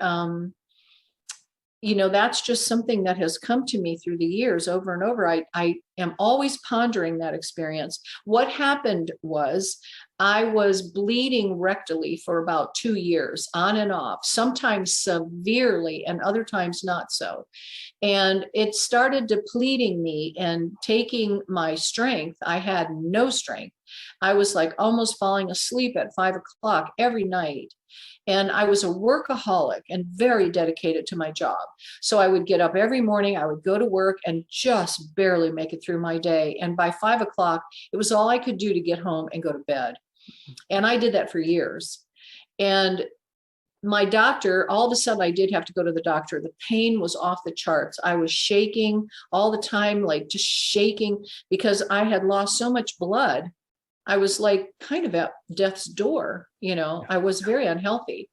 that's just something that has come to me through the years over and over. I am always pondering that experience. What happened was I was bleeding rectally for about 2 years, on and off, sometimes severely and other times not so. And it started depleting me and taking my strength. I had no strength. I was like almost falling asleep at 5 o'clock every night. And I was a workaholic and very dedicated to my job. So I would get up every morning, I would go to work and just barely make it through my day. And by 5 o'clock, it was all I could do to get home and go to bed. And I did that for years. And my doctor, all of a sudden, I did have to go to the doctor. The pain was off the charts. I was shaking all the time, like just shaking because I had lost so much blood. I was like kind of at death's door, I was very unhealthy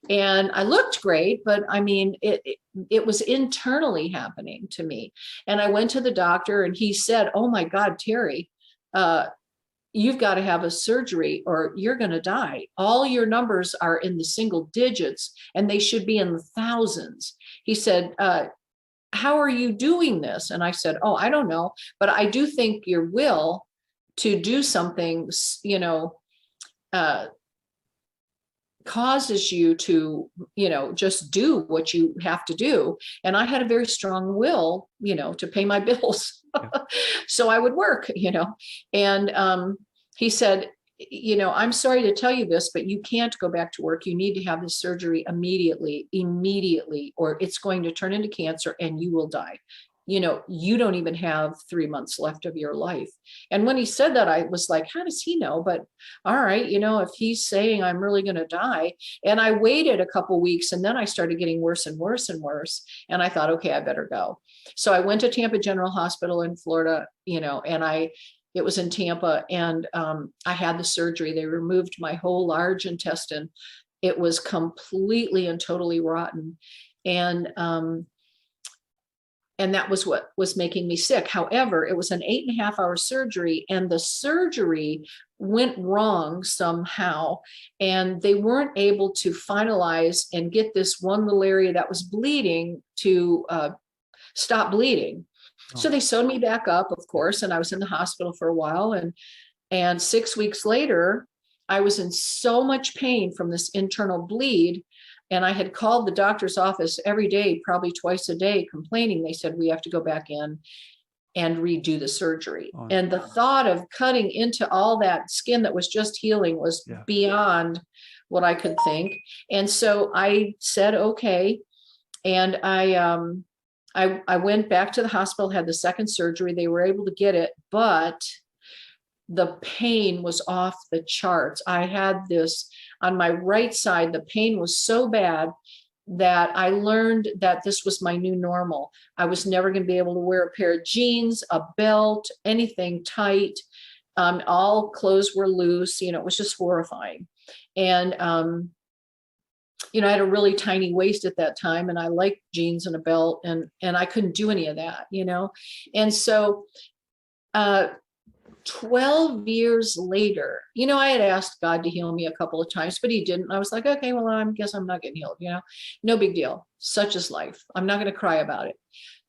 and I looked great, but I mean, it was internally happening to me. And I went to the doctor and he said, "Oh my God, Teri, you've got to have a surgery or you're going to die. All your numbers are in the single digits and they should be in the thousands." He said, "How are you doing this?" And I said, "Oh, I don't know, but I do think your will to do something, causes you to, just do what you have to do." And I had a very strong will, to pay my bills. So I would work, and he said, "I'm sorry to tell you this, but you can't go back to work. You need to have this surgery immediately, or it's going to turn into cancer and you will die. You don't even have 3 months left of your life." And when he said that, I was like, how does he know? But all right, if he's saying I'm really going to die. And I waited a couple weeks and then I started getting worse and worse and worse. And I thought, okay, I better go. So I went to Tampa General Hospital in Florida, and it was in Tampa, and I had the surgery. They removed my whole large intestine. It was completely and totally rotten. And that was what was making me sick. However, it was an 8.5-hour surgery, and the surgery went wrong somehow, and they weren't able to finalize and get this one little area that was bleeding to stop bleeding. So they sewed me back up, of course, and I was in the hospital for a while. And 6 weeks later, I was in so much pain from this internal bleed. And I had called the doctor's office every day, probably twice a day, complaining. They said, "We have to go back in and redo the surgery." Oh, and the thought of cutting into all that skin that was just healing was beyond what I could think. And so I said, okay. And I went back to the hospital, had the second surgery. They were able to get it, but the pain was off the charts. I had this on my right side. The pain was so bad that I learned that this was my new normal. I was never going to be able to wear a pair of jeans, a belt, anything tight. All clothes were loose. It was just horrifying. And I had a really tiny waist at that time, and I liked jeans and a belt, and I couldn't do any of that, And so 12 years later, I had asked God to heal me a couple of times, but he didn't. I was like, okay, well, I guess I'm not getting healed, no big deal. Such is life. I'm not going to cry about it.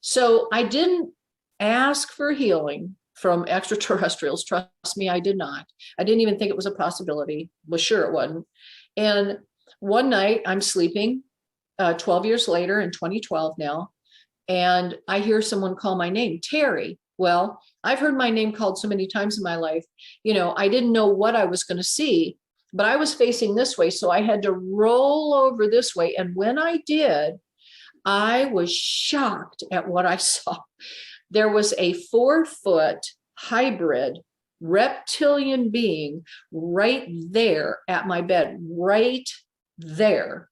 So I didn't ask for healing from extraterrestrials. Trust me, I did not. I didn't even think it was a possibility. Was sure it wasn't. And one night I'm sleeping 12 years later in 2012 now, and I hear someone call my name, Teri. Well, I've heard my name called so many times in my life, I didn't know what I was going to see, but I was facing this way. So I had to roll over this way. And when I did, I was shocked at what I saw. There was a 4-foot hybrid reptilian being right there at my bed, right there.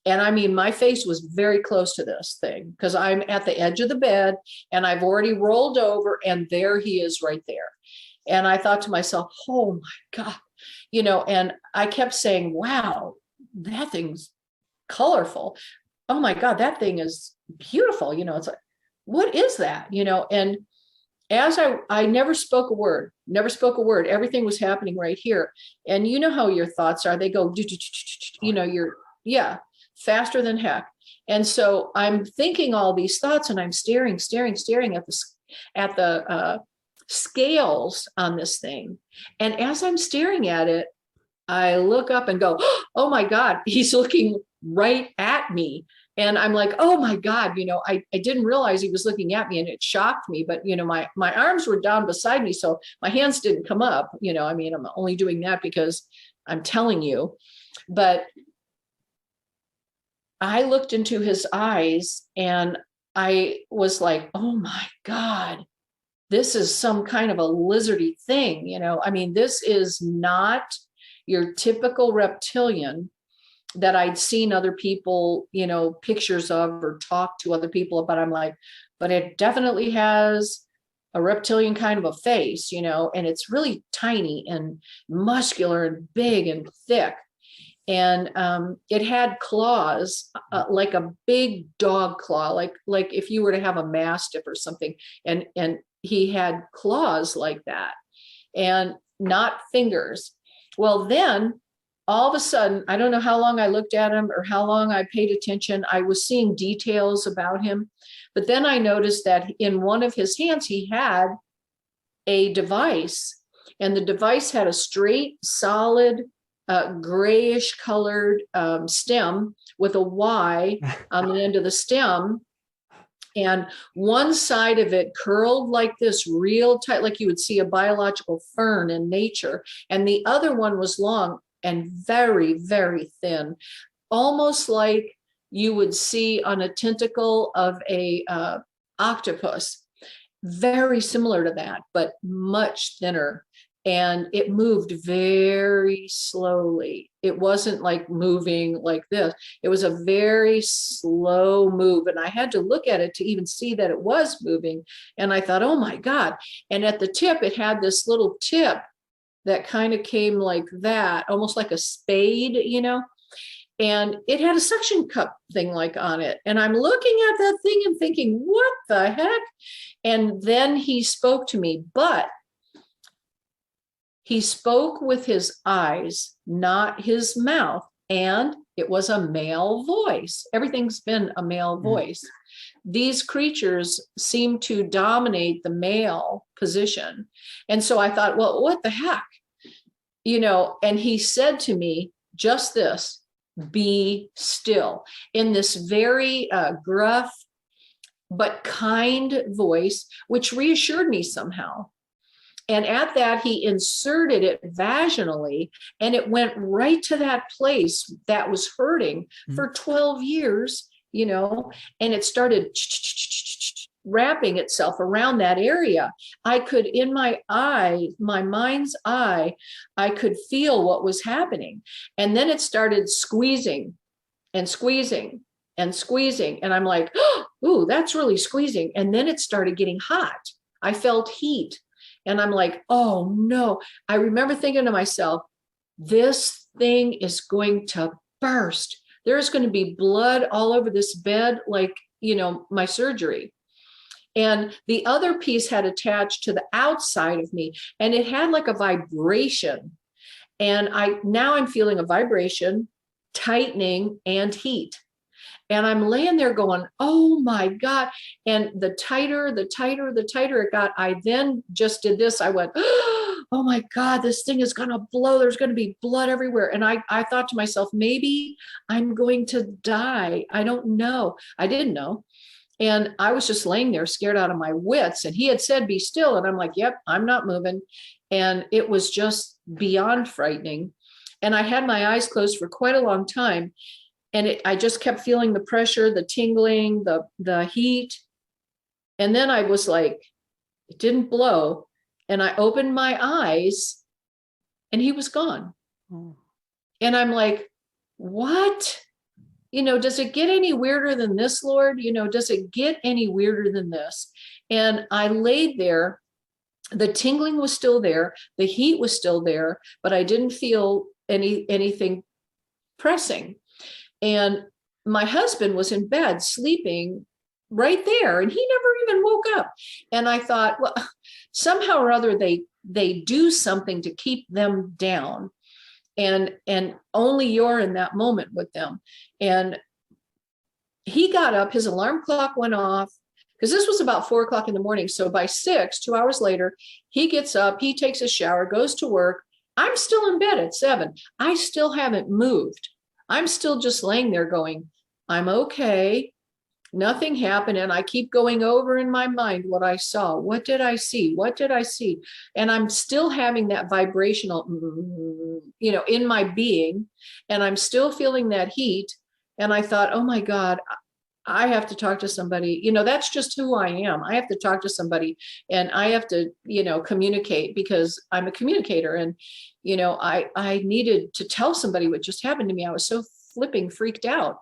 And I mean, my face was very close to this thing because I'm at the edge of the bed and I've already rolled over, and there he is right there. And I thought to myself, oh my God, and I kept saying, wow, that thing's colorful. Oh my God, that thing is beautiful. It's like, what is that? And as I never spoke a word. Everything was happening right here. And you know how your thoughts are. They go, faster than heck. And so I'm thinking all these thoughts, and I'm staring at the scales on this thing. And as I'm staring at it, I look up and go, oh my God, he's looking right at me. And I'm like, oh my God, I didn't realize he was looking at me, and it shocked me. But, my arms were down beside me, so my hands didn't come up. I'm only doing that because I'm telling you. But I looked into his eyes, and I was like, oh my God, this is some kind of a lizardy thing. This is not your typical reptilian that I'd seen other people, pictures of or talk to other people about. I'm like, but it definitely has a reptilian kind of a face, and it's really tiny and muscular and big and thick. And it had claws, like a big dog claw, like if you were to have a mastiff or something, and he had claws like that, and not fingers. Well, then all of a sudden, I don't know how long I looked at him or how long I paid attention. I was seeing details about him, but then I noticed that in one of his hands, he had a device, and the device had a straight, solid, grayish colored stem with a Y on the end of the stem. And one side of it curled like this, real tight, like you would see a biological fern in nature. And the other one was long and very, very thin, almost like you would see on a tentacle of a octopus. Very similar to that, but much thinner. And it moved very slowly. It wasn't like moving like this. It was a very slow move. And I had to look at it to even see that it was moving. And I thought, oh my God. And at the tip, it had this little tip that kind of came like that, almost like a spade, and it had a suction cup thing like on it. And I'm looking at that thing and thinking, what the heck? And then he spoke to me, but he spoke with his eyes, not his mouth. And it was a male voice. Everything's been a male voice. These creatures seem to dominate the male position. And so I thought, well, what the heck? And he said to me just this, be still, in this very gruff but kind voice, which reassured me somehow. And at that, he inserted it vaginally, and it went right to that place that was hurting for 12 years, and it started wrapping itself around that area. I could, in my eye, my mind's eye, I could feel what was happening. And then it started squeezing and squeezing and squeezing. And I'm like, ooh, that's really squeezing. And then it started getting hot. I felt heat. And I'm like, oh no. I remember thinking to myself, this thing is going to burst. there's going to be blood all over this bed, like, my surgery. And the other piece had attached to the outside of me, and it had like a vibration. And I'm feeling a vibration, tightening, and heat. And I'm laying there going, oh my God. And the tighter it got, I then just did this. I went, oh my God, this thing is going to blow. There's going to be blood everywhere. And I thought to myself, maybe I'm going to die. I don't know. I didn't know. And I was just laying there scared out of my wits. And he had said, be still. And I'm like, yep, I'm not moving. And it was just beyond frightening. And I had my eyes closed for quite a long time. And I just kept feeling the pressure, the tingling, the heat. And then I was like, it didn't blow. And I opened my eyes and he was gone. Oh. And I'm like, what? Does it get any weirder than this, Lord? Does it get any weirder than this? And I laid there. The tingling was still there. The heat was still there, but I didn't feel anything pressing. And my husband was in bed sleeping right there, and he never even woke up. And I thought, well, somehow or other, they do something to keep them down. And only you're in that moment with them. And he got up, his alarm clock went off, because this was about 4 o'clock in the morning. So by 6, 2 hours later, he gets up, he takes a shower, goes to work. I'm still in bed at 7. I still haven't moved. I'm still just laying there going, I'm okay. Nothing happened. And I keep going over in my mind what I saw. What did I see? What did I see? And I'm still having that vibrational, in my being. And I'm still feeling that heat. And I thought, oh my God, I have to talk to somebody. That's just who I am. I have to talk to somebody, and I have to, communicate, because I'm a communicator. And, I needed to tell somebody what just happened to me. I was so flipping freaked out.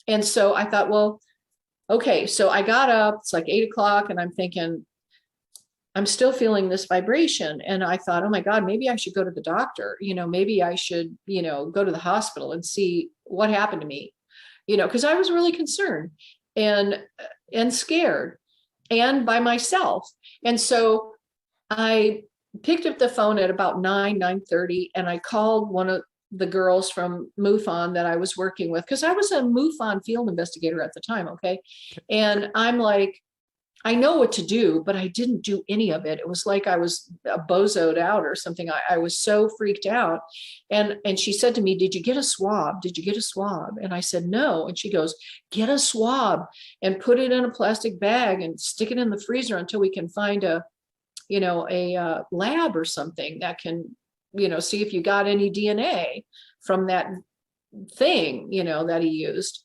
And so I thought, well, okay. So I got up, it's like 8 o'clock, and I'm thinking, I'm still feeling this vibration. And I thought, oh my God, maybe I should go to the doctor. Maybe I should, go to the hospital and see what happened to me. Because I was really concerned and scared and by myself. And so I picked up the phone at about 9:30, and I called one of the girls from MUFON that I was working with, because I was a MUFON field investigator at the time. Okay. And I'm like, I know what to do, but I didn't do any of it. It was like I was bozoed out or something. I was so freaked out. And she said to me, did you get a swab? Did you get a swab? And I said, no. And she goes, get a swab and put it in a plastic bag and stick it in the freezer until we can find a lab or something that can, see if you got any DNA from that thing, that he used.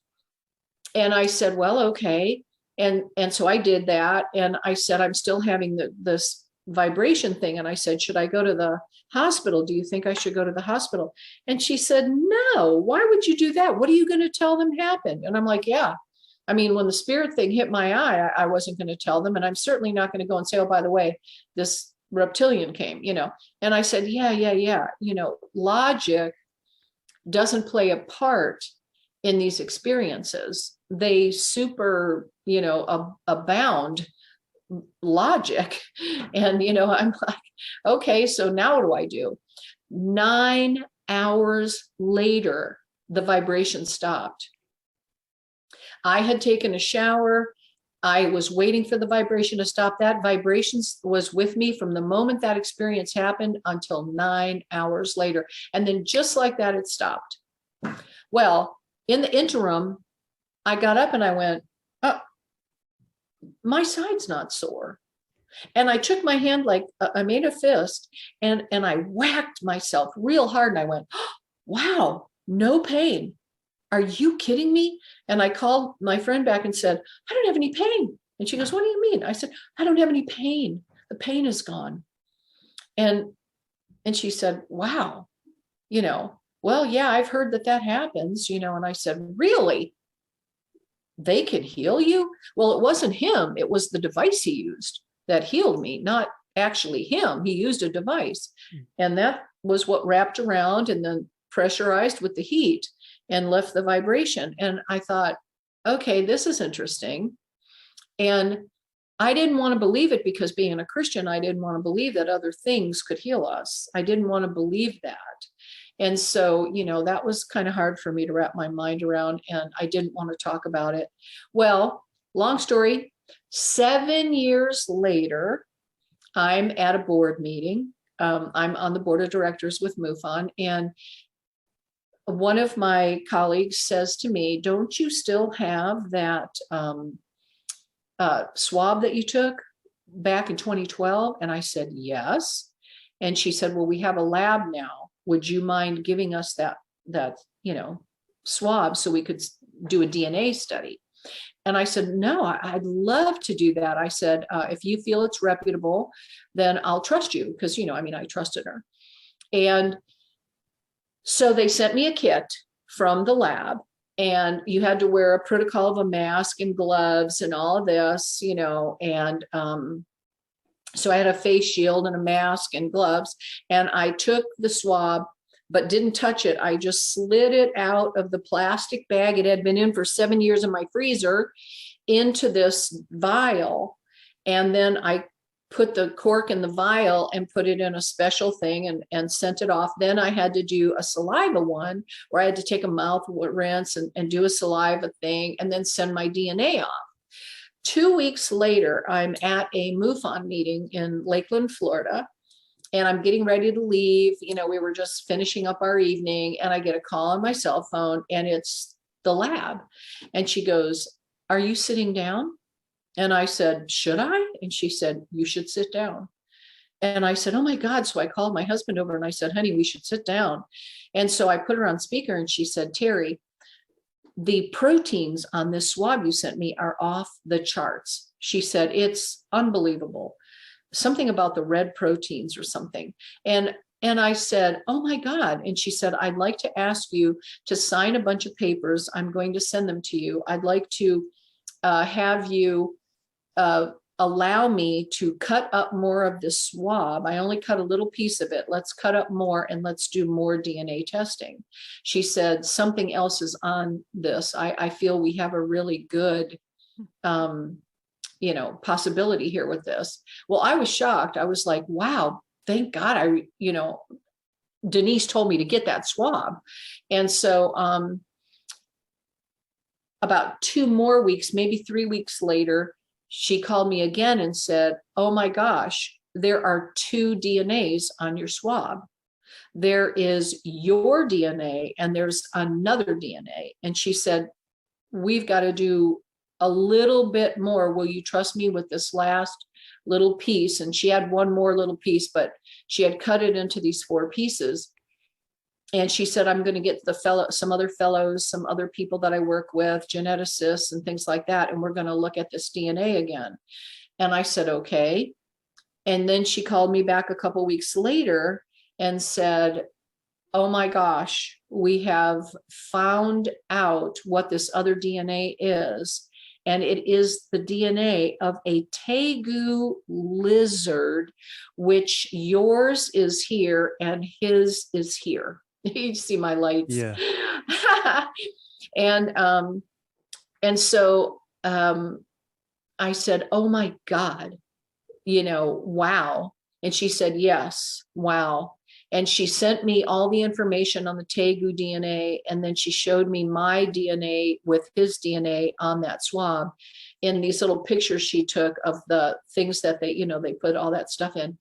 And I said, well, okay. And so I did that. And I said, I'm still having this vibration thing. And I said, should I go to the hospital? Do you think I should go to the hospital? And she said, no, why would you do that? What are you going to tell them happened? And I'm like, yeah. I mean, when the spirit thing hit my eye, I wasn't going to tell them. And I'm certainly not going to go and say, oh, by the way, this reptilian came, And I said, yeah. Logic doesn't play a part in these experiences. They super, abound logic. And, I'm like, okay, so now what do I do? 9 hours later, the vibration stopped. I had taken a shower. I was waiting for the vibration to stop. That vibration was with me from the moment that experience happened until 9 hours later. And then just like that, it stopped. Well, in the interim, I got up and I went, oh, my side's not sore. And I took my hand, like I made a fist, and I whacked myself real hard. And I went, oh, wow, no pain. Are you kidding me? And I called my friend back and said, I don't have any pain. And she goes, what do you mean? I said, I don't have any pain. The pain is gone. And she said, wow, well, yeah, I've heard that happens, and I said, really? They can heal you? Well, it wasn't him. It was the device he used that healed me, not actually him. He used a device. And that was what wrapped around and then pressurized with the heat. and left the vibration. And I thought, okay, this is interesting. And I didn't want to believe it because being a Christian, I didn't want to believe that other things could heal us. I didn't want to believe that. And so, that was kind of hard for me to wrap my mind around, and I didn't want to talk about it. Well, long story, 7 years later, I'm at a board meeting. I'm on the board of directors with MUFON, and one of my colleagues says to me, don't you still have that swab that you took back in 2012? And I said, yes. And she said, well, we have a lab now. Would you mind giving us that swab so we could do a DNA study? And I said, no, I'd love to do that. I said, if you feel it's reputable, then I'll trust you. Because, I trusted her. And so they sent me a kit from the lab, and you had to wear a protocol of a mask and gloves and all of this, and so I had a face shield and a mask and gloves, and I took the swab, but didn't touch it. I just slid it out of the plastic bag it had been in for 7 years in my freezer into this vial. And then I put the cork in the vial and put it in a special thing and sent it off. Then I had to do a saliva one where I had to take a mouth rinse and do a saliva thing and then send my DNA off. 2 weeks later, I'm at a MUFON meeting in Lakeland, Florida, and I'm getting ready to leave. We were just finishing up our evening, and I get a call on my cell phone, and it's the lab. And she goes, are you sitting down? And I said, should I? And she said, you should sit down. And I said, oh my God. So I called my husband over and I said, honey, we should sit down. And so I put her on speaker, and she said, Teri, the proteins on this swab you sent me are off the charts. She said, it's unbelievable. Something about the red proteins or something. And I said, oh my God. And she said, I'd like to ask you to sign a bunch of papers. I'm going to send them to you. I'd like to have you allow me to cut up more of the swab. I only cut a little piece of it. Let's cut up more and let's do more DNA testing. She said, something else is on this. I feel we have a really good, possibility here with this. Well, I was shocked. I was like, wow, thank God Denise told me to get that swab. And so about 2 more weeks, maybe 3 weeks later, she called me again and said, oh my gosh, there are 2 DNAs on your swab. There is your DNA and there's another DNA. And she said, we've got to do a little bit more. Will you trust me with this last little piece? And she had one more little piece, but she had cut it into these 4 pieces. And she said, I'm going to get some other fellows, some other people that I work with, geneticists and things like that. And we're going to look at this DNA again. And I said, okay. And then she called me back a couple of weeks later and said, oh my gosh, we have found out what this other DNA is. And it is the DNA of a tegu lizard, which yours is here and his is here. You see my lights. Yeah. And so I said, oh my God, wow. And she said, yes, wow. And she sent me all the information on the Tegu DNA. And then she showed me my DNA with his DNA on that swab in these little pictures she took of the things that they put all that stuff in.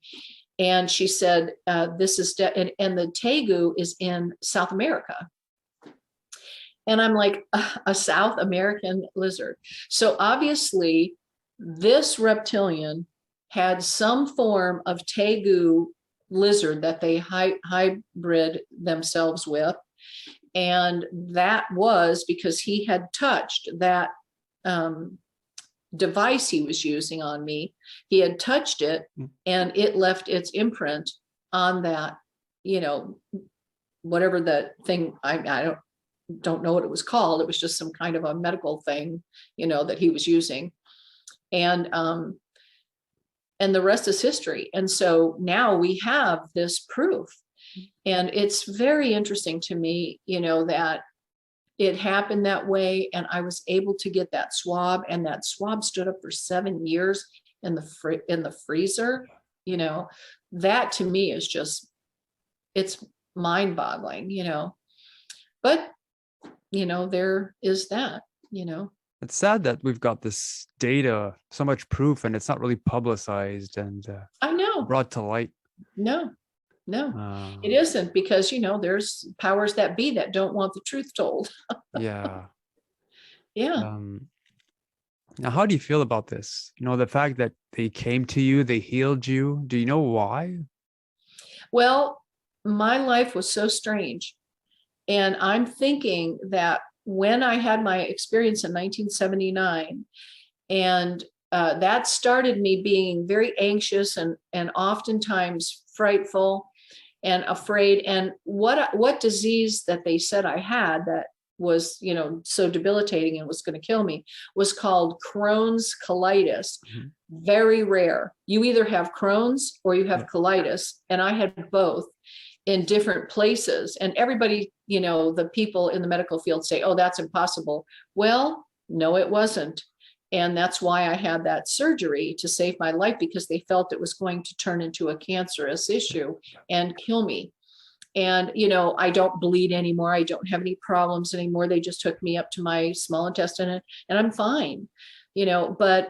And she said, this is, and the Tegu is in South America. And I'm like, a South American lizard. So obviously this reptilian had some form of Tegu lizard that they hybrid themselves with. And that was because he had touched that device he was using on me. He had touched it and it left its imprint on that, whatever that thing, I don't know what it was called. It was just some kind of a medical thing, that he was using. And the rest is history. And so now we have this proof. And it's very interesting to me, that it happened that way. And I was able to get that swab, and that swab stood up for 7 years in the freezer. You know, that to me is just, it's mind boggling, you know, but you know, there is that, you know. It's sad that we've got this data, so much proof, and it's not really publicized and I know. brought to light. No, it isn't, because, you know, there's powers that be that don't want the truth told. Yeah. Yeah. Now, how do you feel about this? You know, the fact that they came to you, they healed you. Do you know why? Well, my life was so strange. And I'm thinking that when I had my experience in 1979, and that started me being very anxious and oftentimes frightful and afraid. And what disease that they said I had that was, you know, so debilitating and was going to kill me was called Crohn's colitis. Mhm. Very rare. You either have Crohn's or you have colitis, and I had both in different places. And everybody, you know, the people in the medical field say, oh, that's impossible. Well, no, it wasn't. And that's why I had that surgery to save my life, because they felt it was going to turn into a cancerous issue and kill me. And, you know, I don't bleed anymore. I don't have any problems anymore. They just took me up to my small intestine and I'm fine, you know, but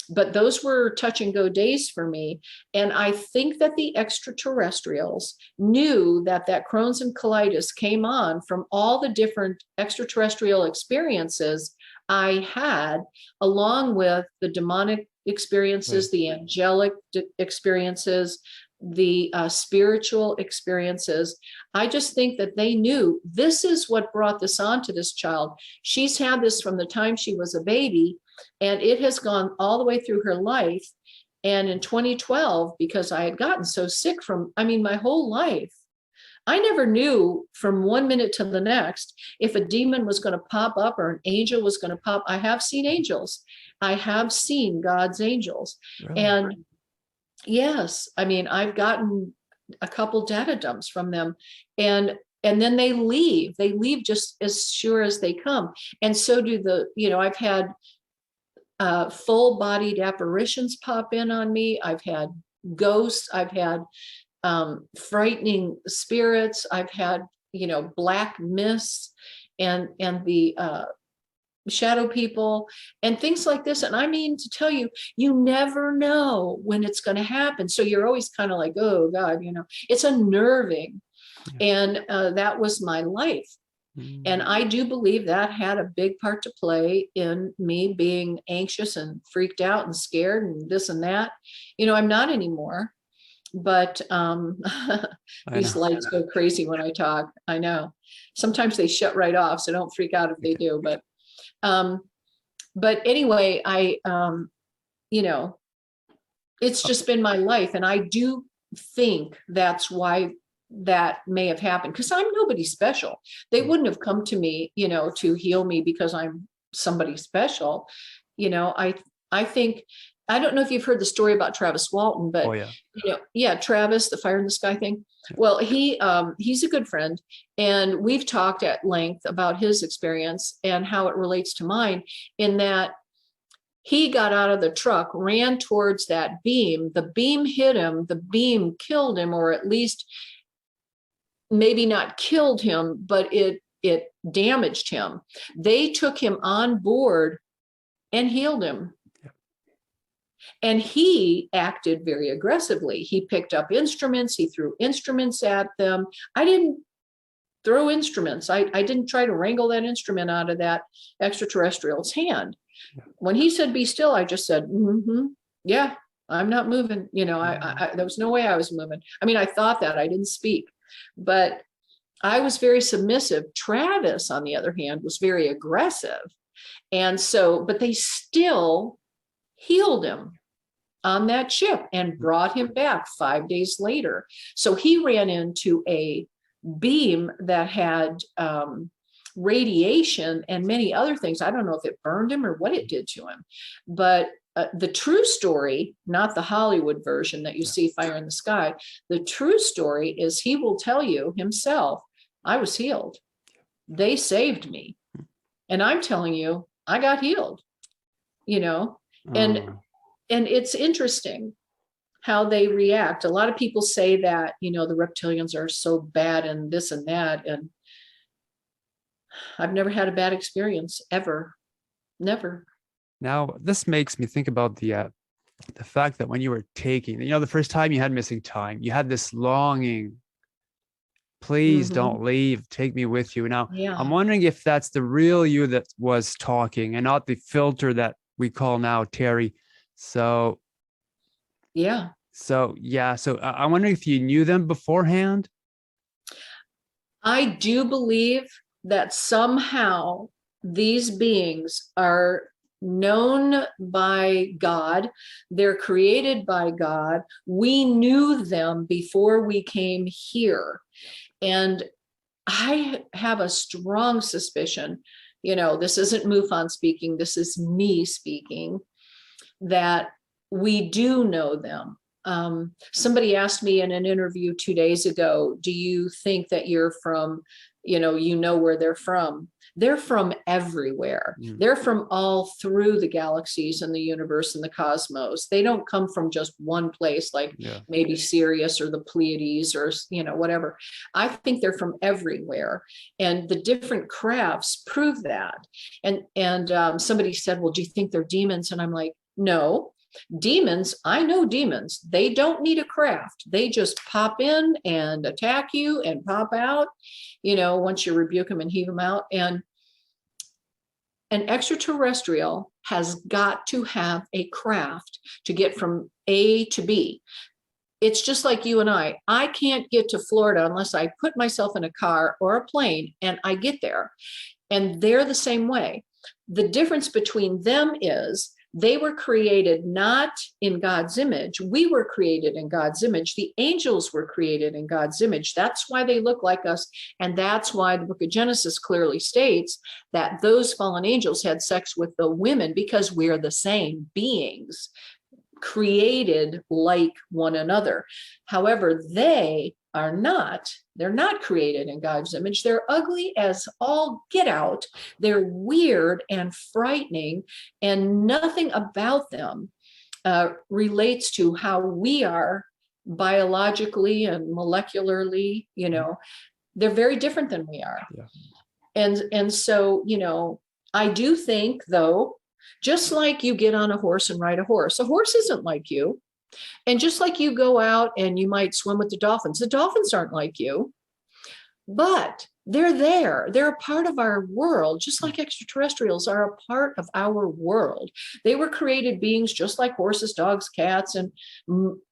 those were touch and go days for me. And I think that the extraterrestrials knew that Crohn's and colitis came on from all the different extraterrestrial experiences I had, along with the demonic experiences, the angelic experiences, the spiritual experiences. I just think that they knew this is what brought this on to this child. She's had this from the time she was a baby, and it has gone all the way through her life. And in 2012, because I had gotten so sick my whole life, I never knew from one minute to the next if a demon was going to pop up or an angel was going to pop. I have seen angels. I have seen God's angels. Really? And yes, I mean, I've gotten a couple data dumps from them, and then they leave just as sure as they come. And so do I've had full bodied apparitions pop in on me. I've had ghosts. I've had frightening spirits. I've had, black mists and the shadow people and things like this. And I mean to tell you, you never know when it's going to happen. So you're always kind of like, oh God, it's unnerving. Yeah. And that was my life. Mm. And I do believe that had a big part to play in me being anxious and freaked out and scared and this and that. I'm not anymore, but these lights go crazy when I talk. I know. Sometimes they shut right off, so don't freak out if they do. But anyway, it's just been my life. And I do think that's why that may have happened, because I'm nobody special. They wouldn't have come to me, to heal me because I'm somebody special. I think, I don't know if you've heard the story about Travis Walton, but Travis, the fire in the sky thing. Well, he's a good friend, and we've talked at length about his experience and how it relates to mine, in that he got out of the truck, ran towards that beam. The beam hit him. The beam killed him, or at least maybe not killed him, but it damaged him. They took him on board and healed him. And he acted very aggressively. He picked up instruments. He threw instruments at them. I didn't throw instruments. I didn't try to wrangle that instrument out of that extraterrestrial's hand. When he said, be still, I just said, yeah, I'm not moving. There was no way I was moving. I mean, I thought that. I didn't speak. But I was very submissive. Travis, on the other hand, was very aggressive. And so, but they still healed him on that ship and brought him back 5 days later. So he ran into a beam that had radiation and many other things. I don't know if it burned him or what it did to him, but the true story, not the Hollywood version that you see Fire in the Sky, the true story is he will tell you himself, I was healed. they saved me. And I'm telling you, I got healed, you know, and Oh. and it's interesting how they react. A lot of people say that, you know, the reptilians are so bad and this and that. And I've never had a bad experience ever. Never. Now, this makes me think about the fact that when you were taking, you know, the first time you had missing time, you had this longing, please Mhm. don't leave, take me with you. Now, Yeah. I'm wondering if that's the real you that was talking and not the filter that we call now Teri. So, Yeah. yeah. So I'm wondering if you knew them beforehand. I do believe that somehow these beings are known by God. They're created by God. We knew them before we came here. And I have a strong suspicion, you know, this isn't MUFON speaking, this is me speaking, that we do know them. Somebody asked me in an interview 2 days ago, do you think that you're from, you know where they're from? They're from everywhere. Mm. They're from all through the galaxies and the universe and the cosmos. They don't come from just one place, like maybe Sirius or the Pleiades or, you know, whatever. I think they're from everywhere. And the different crafts prove that. And somebody said, well, do you think they're demons? And I'm like, no, demons, I know demons. They don't need a craft. They just pop in and attack you and pop out, you know, once you rebuke them and heave them out. And an extraterrestrial has got to have a craft to get from A to B. It's just like you and I. I can't get to Florida unless I put myself in a car or a plane and I get there. And they're the same way. The difference between them is they were created not in God's image. We were created in God's image. The angels were created in God's image. That's why they look like us. And that's why the book of Genesis clearly states that those fallen angels had sex with the women, because we're the same beings created like one another. However, they're not created in God's image. They're ugly as all get out. They're weird and frightening, and nothing about them relates to how we are biologically and molecularly. You know, they're very different than we are. Yeah. And so, you know, I do think, though, just like you get on a horse and ride a horse isn't like you. And just like you go out and you might swim with the dolphins aren't like you, but they're there. They're a part of our world, just like extraterrestrials are a part of our world. They were created beings just like horses, dogs, cats, and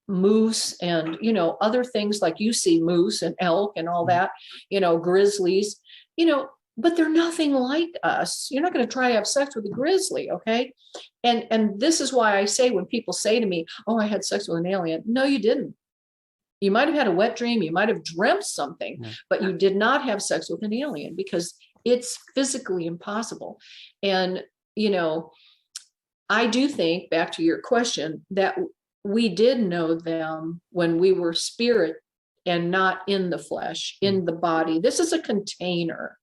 moose, and, you know, other things like you see moose and elk and all that, you know, grizzlies, you know, but they're nothing like us. You're not going to try to have sex with a grizzly, okay? And this is why I say, when people say to me, oh, I had sex with an alien. No, you didn't. You might have had a wet dream. You might have dreamt something, but you did not have sex with an alien, because it's physically impossible. And, you know, I do think, back to your question, that we did know them when we were spirit and not in the flesh, in the body. This is a container.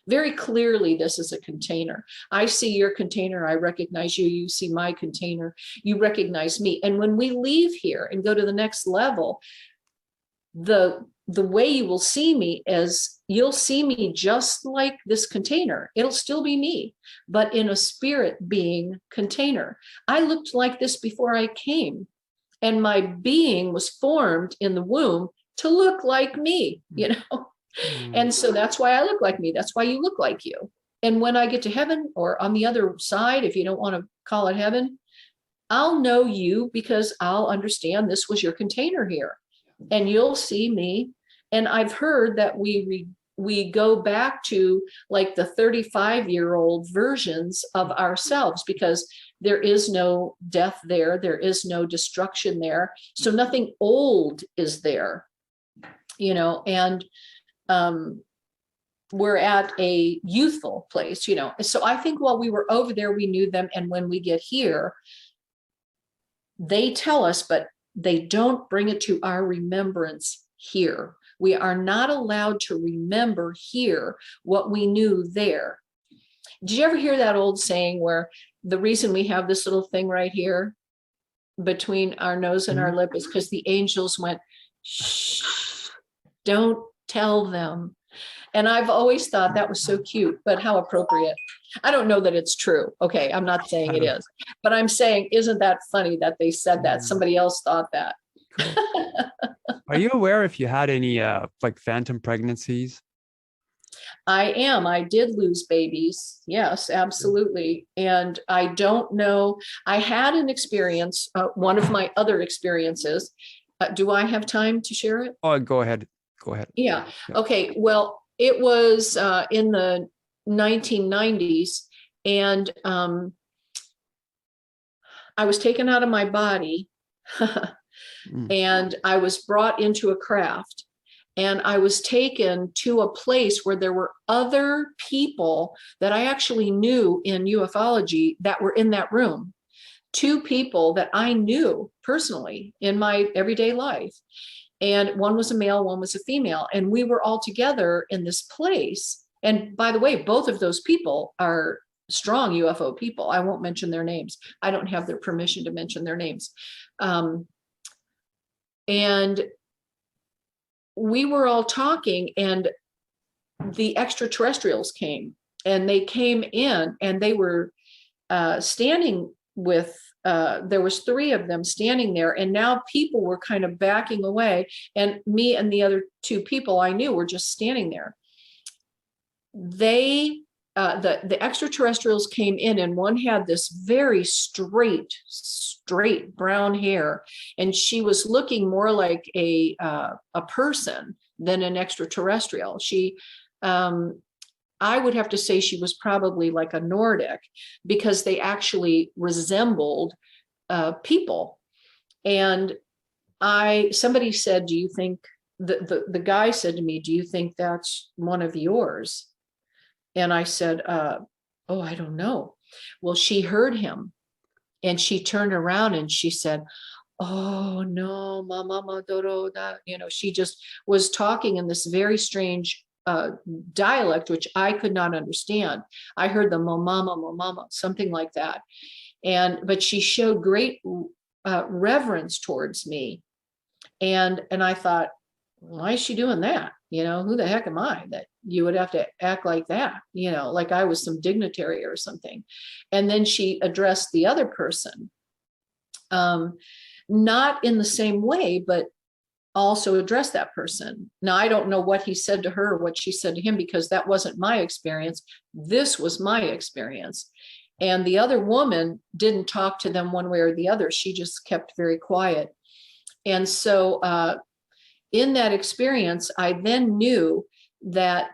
Very clearly, this is a container. I see your container. I recognize you. You see my container. You recognize me. And when we leave here and go to the next level, the way you will see me is you'll see me just like this container. It'll still be me, but in a spirit being container. I looked like this before I came, and my being was formed in the womb to look like me, you know? And so that's why I look like me. That's why you look like you. And when I get to heaven, or on the other side, if you don't want to call it heaven, I'll know you, because I'll understand this was your container here, and you'll see me. And I've heard that we go back to like the 35-year-old versions of ourselves, because there is no death there. There is no destruction there. So nothing old is there, you know, and we're at a youthful place, you know. So I think while we were over there, we knew them. And when we get here, they tell us, but they don't bring it to our remembrance here. We are not allowed to remember here what we knew there. Did you ever hear that old saying where the reason we have this little thing right here between our nose and our lip is because the angels went, shh, don't tell them. And I've always thought that was so cute, but how appropriate. I don't know that it's true. Okay, I'm not saying it is, but I'm saying, isn't that funny that they said that? Somebody else thought that. Cool. Are you aware if you had any like phantom pregnancies? I am. I did lose babies. Yes, absolutely. And I don't know. I had an experience, one of my other experiences. Do I have time to share it? Oh, go ahead. Go ahead. Yeah. Okay. Well, it was in the 1990s, and I was taken out of my body and I was brought into a craft. And I was taken to a place where there were other people that I actually knew in ufology that were in that room. 2 people that I knew personally in my everyday life. And one was a male, one was a female. And we were all together in this place. And by the way, both of those people are strong UFO people. I won't mention their names. I don't have their permission to mention their names. And we were all talking, and the extraterrestrials came, and they came in, and they were standing with, there was 3 of them standing there, and now people were kind of backing away, and me and the other 2 people I knew were just standing there. They, the extraterrestrials came in, and one had this very straight brown hair, and she was looking more like a person than an extraterrestrial. She, I would have to say she was probably like a Nordic, because they resembled people. And somebody said, do you think, the guy said to me, do you think that's one of yours? And I said, oh, I don't know. Well, she heard him, and she turned around and she said, oh no, mama, she just was talking in this very strange dialect, which I could not understand. I heard the mo mama, something like that. But she showed great reverence towards me. And I thought, why is she doing that? Who the heck am I that you would have to act like that? Like I was some dignitary or something. And then she addressed the other person, not in the same way, but also addressed that person. Now, I don't know what he said to her or what she said to him, because that wasn't my experience. This was my experience. And the other woman didn't talk to them one way or the other. She just kept very quiet. And so in that experience, I then knew that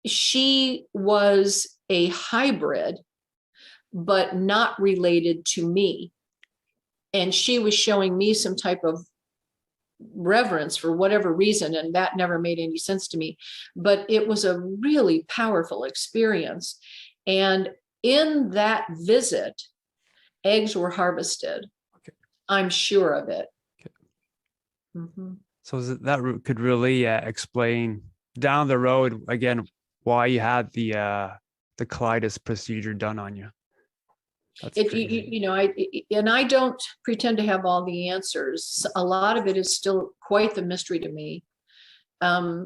she was a hybrid, but not related to me. And she was showing me some type of reverence for whatever reason, and that never made any sense to me. But it was a really powerful experience. And in that visit, eggs were harvested. Okay. I'm sure of it. Okay. Mm-hmm. So that could really explain down the road again why you had the Clytus procedure done on you. That's I don't pretend to have all the answers. A lot of it is still quite the mystery to me. I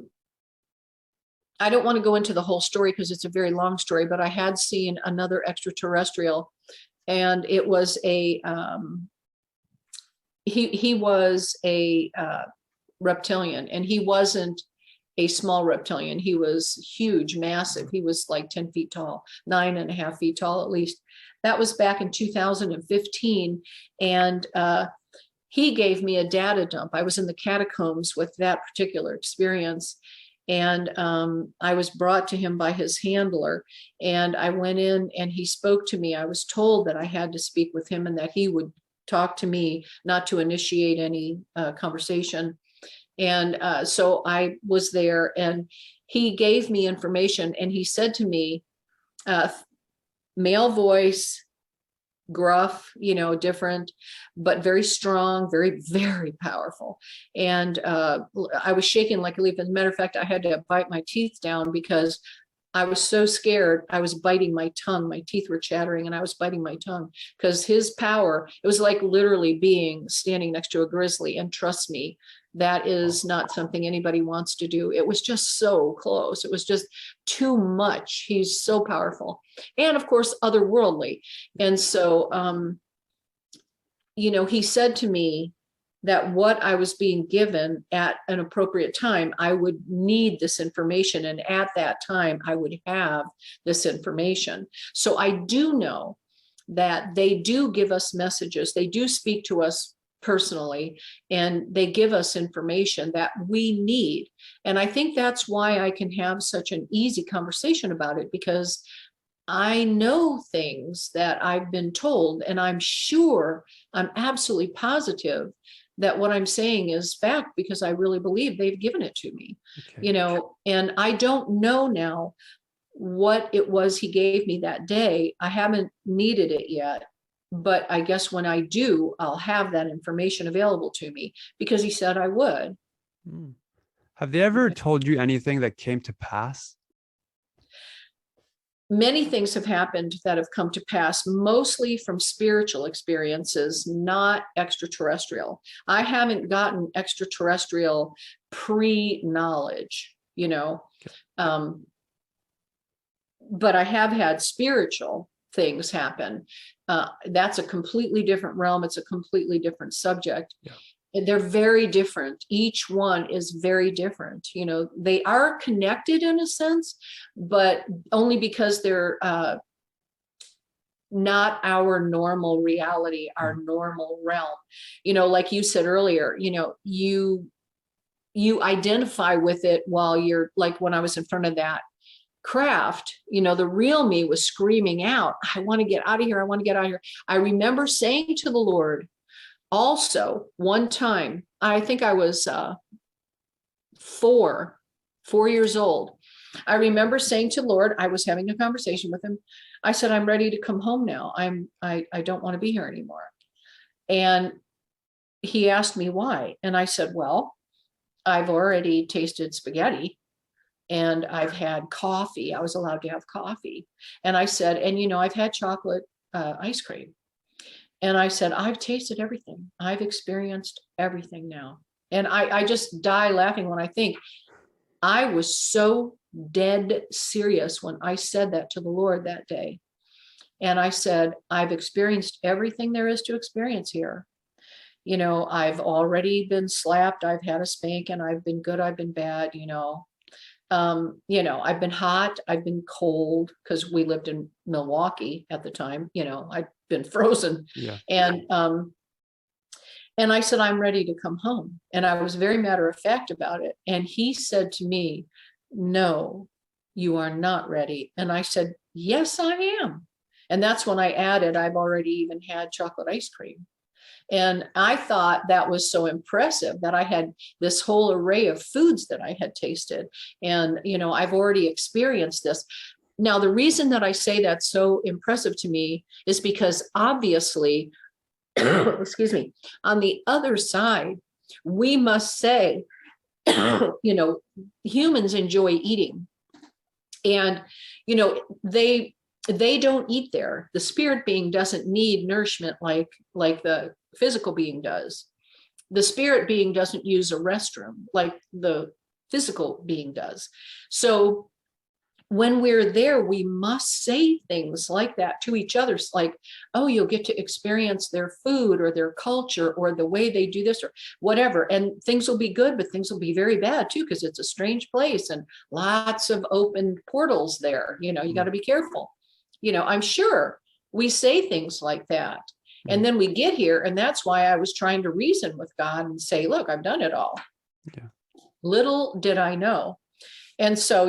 don't want to go into the whole story because it's a very long story, but I had seen another extraterrestrial, and it was he was a reptilian, and he wasn't a small reptilian. He was huge, massive. He was like 10 feet tall, 9.5 feet tall, at least. That was back in 2015. And he gave me a data dump. I was in the catacombs with that particular experience. And I was brought to him by his handler, and I went in and he spoke to me. I was told that I had to speak with him and that he would talk to me, not to initiate any conversation. And so I was there, and he gave me information, and he said to me, male voice, gruff, different, but very strong, very, very powerful. And I was shaking like a leaf. As a matter of fact, I had to bite my teeth down because I was so scared. I was biting my tongue. My teeth were chattering and I was biting my tongue because his power, it was like literally standing next to a grizzly. And trust me, that is not something anybody wants to do. It was just so close. It was just too much. He's so powerful. And of course, otherworldly. And so, he said to me that what I was being given at an appropriate time, I would need this information. And at that time, I would have this information. So I do know that they do give us messages. They do speak to us personally, and they give us information that we need. And I think that's why I can have such an easy conversation about it, because I know things that I've been told, and I'm absolutely positive that what I'm saying is fact, because I really believe they've given it to me, and I don't know now what it was he gave me that day. I haven't needed it yet, but I guess when I do, I'll have that information available to me because he said I would. Have they ever told you anything that came to pass? Many things have happened that have come to pass, mostly from spiritual experiences, not extraterrestrial. I haven't gotten extraterrestrial pre-knowledge, but I have had spiritual things happen. That's a completely different realm. It's a completely different subject. Yeah. They're very different. Each one is very different. They are connected in a sense, but only because they're not our normal reality, our normal realm. Like you said earlier, you identify with it while you're, like when I was in front of that craft, the real me was screaming out, I want to get out of here. I want to get out of here. I remember saying to the Lord, also, one time, I think I was 4 years old. I remember saying to Lord, I was having a conversation with him. I said, I'm ready to come home now. I don't want to be here anymore. And he asked me why. And I said, well, I've already tasted spaghetti and I've had coffee. I was allowed to have coffee. And I said, and I've had chocolate ice cream. And I said, I've tasted everything. I've experienced everything now. And I just die laughing when I think I was so dead serious when I said that to the Lord that day. And I said, I've experienced everything there is to experience here. I've already been slapped. I've had a spanking. I've been good. I've been bad, I've been hot, I've been cold, because we lived in Milwaukee at the time, I'd been frozen. Yeah. And I said, I'm ready to come home. And I was very matter of fact about it. And he said to me, no, you are not ready. And I said, yes, I am. And that's when I added, I've already even had chocolate ice cream. And I thought that was so impressive that I had this whole array of foods that I had tasted. And, I've already experienced this. Now, the reason that I say that's so impressive to me is because obviously, excuse me, on the other side, we must say, humans enjoy eating. And, they don't eat there. The spirit being doesn't need nourishment like the physical being does. The spirit being doesn't use a restroom like the physical being does. So when we're there, we must say things like that to each other, like, oh, you'll get to experience their food or their culture or the way they do this or whatever. And things will be good, but things will be very bad too, because it's a strange place and lots of open portals there. You got to be careful. I'm sure we say things like that. And then we get here, and that's why I was trying to reason with God and say, look, I've done it all. Yeah. Little did I know. And so,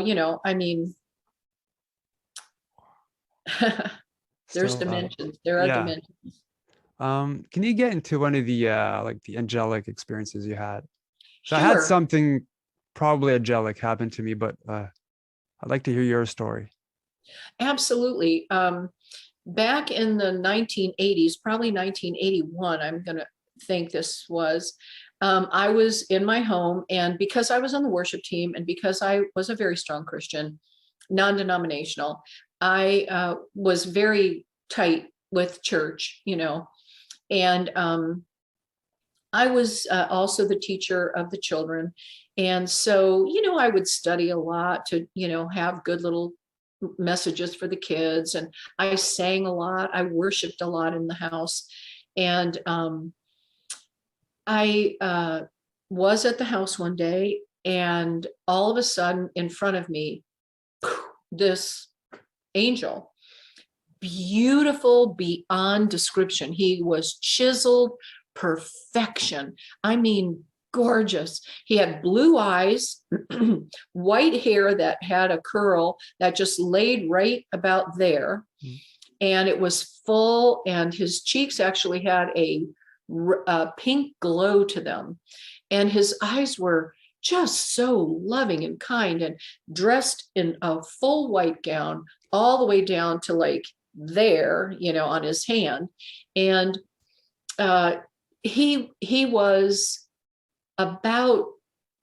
there's dimensions. There are dimensions. Can you get into one of the the angelic experiences you had? So sure. I had something probably angelic happen to me, but I'd like to hear your story. Absolutely. back in the 1980s, probably 1981, I'm going to think this was, I was in my home, and because I was on the worship team and because I was a very strong Christian, non-denominational, I was very tight with church, and I was also the teacher of the children. And so, I would study a lot to, have good little messages for the kids. And I sang a lot. I worshiped a lot in the house. And I was at the house one day, and all of a sudden in front of me, this angel, beautiful beyond description. He was chiseled perfection. I mean, gorgeous. He had blue eyes, white hair that had a curl that just laid right about there. And it was full, and his cheeks actually had a pink glow to them. And his eyes were just so loving and kind, and dressed in a full white gown all the way down to like there, on his hand. And he was about,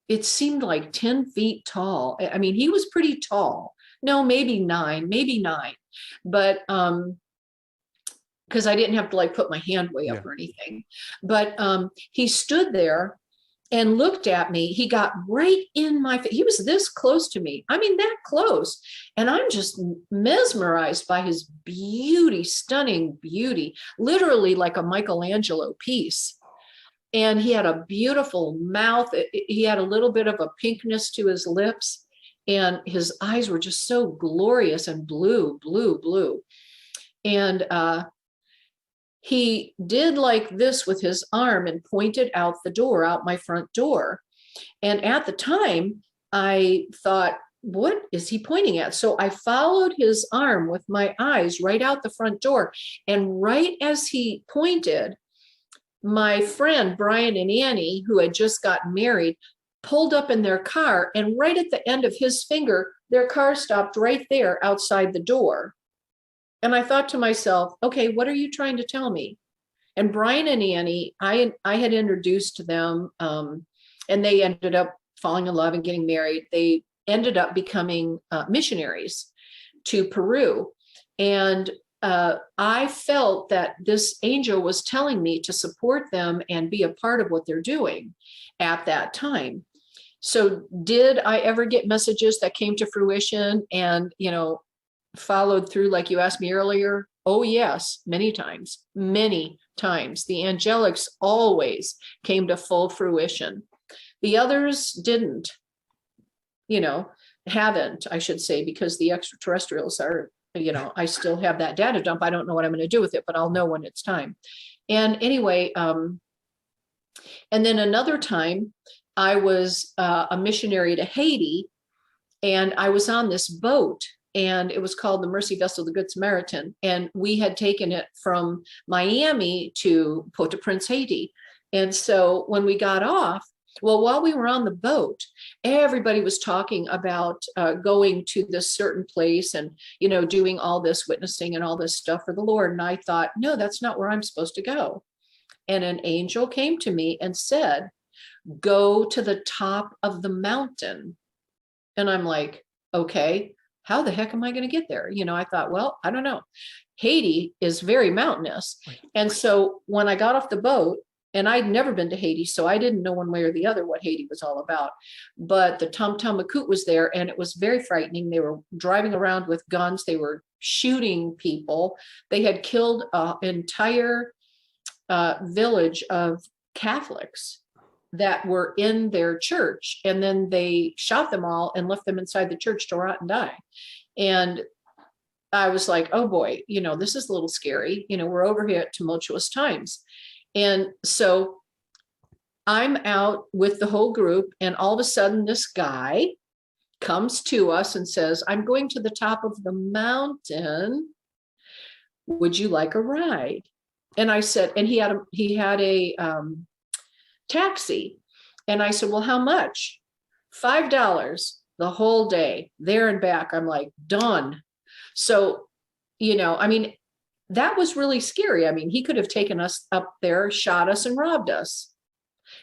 it seemed like 10 feet tall. I mean, he was pretty tall. No, maybe nine, but because I didn't have to like put my hand way up or anything. But he stood there and looked at me. He got right in my face. He was this close to me. I mean, that close. And I'm just mesmerized by his beauty, stunning beauty, literally like a Michelangelo piece. And he had a beautiful mouth. He had a little bit of a pinkness to his lips, and his eyes were just so glorious and blue. And he did like this with his arm and pointed out the door, out my front door. And at the time, I thought, what is he pointing at? So I followed his arm with my eyes right out the front door. And right as he pointed, my friend Brian and Annie, who had just gotten married, pulled up in their car, and right at the end of his finger, their car stopped right there outside the door. And I thought to myself, okay, what are you trying to tell me? And Brian and Annie, I had introduced them, and they ended up falling in love and getting married. They ended up becoming missionaries to Peru. And I felt that this angel was telling me to support them and be a part of what they're doing at that time. So did I ever get messages that came to fruition and, followed through like you asked me earlier? Oh, yes, many times. The angelics always came to full fruition. The others didn't, haven't, I should say, because the extraterrestrials are, I still have that data dump. I don't know what I'm going to do with it, but I'll know when it's time. And anyway, and then another time I was a missionary to Haiti, and I was on this boat, and it was called the Mercy Vessel, the Good Samaritan. And we had taken it from Miami to Port-au-Prince, Haiti. And so when we got off, well, while we were on the boat, everybody was talking about going to this certain place and, doing all this witnessing and all this stuff for the Lord. And I thought, no, that's not where I'm supposed to go. And an angel came to me and said, go to the top of the mountain. And I'm like, okay, how the heck am I going to get there? I thought, well, I don't know. Haiti is very mountainous. And so when I got off the boat, and I'd never been to Haiti, so I didn't know one way or the other what Haiti was all about. But the Tom Makut was there, and it was very frightening. They were driving around with guns. They were shooting people. They had killed an entire village of Catholics that were in their church. And then they shot them all and left them inside the church to rot and die. And I was like, oh boy, this is a little scary. We're over here at tumultuous times. And so I'm out with the whole group, and all of a sudden this guy comes to us and says, I'm going to the top of the mountain. Would you like a ride? And I said, and he had a taxi. And I said, well, how much? $5 the whole day, there and back. I'm like, done. So, I mean, that was really scary. I mean, he could have taken us up there, shot us, and robbed us.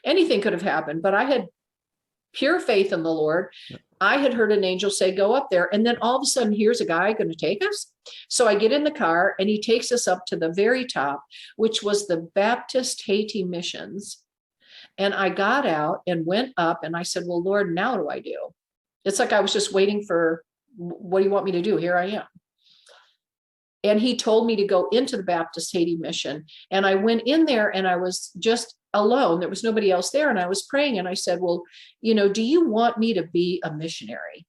Anything could have happened, but I had pure faith in the Lord. Yeah. I had heard an angel say, go up there. And then all of a sudden, here's a guy going to take us. So I get in the car and he takes us up to the very top, which was the Baptist Haiti missions. And I got out and went up and I said, well, Lord, now what do I do? It's like I was just waiting for, what do you want me to do? Here I am. And he told me to go into the Baptist Haiti mission. And I went in there and I was just alone. There was nobody else there. And I was praying and I said, well, do you want me to be a missionary?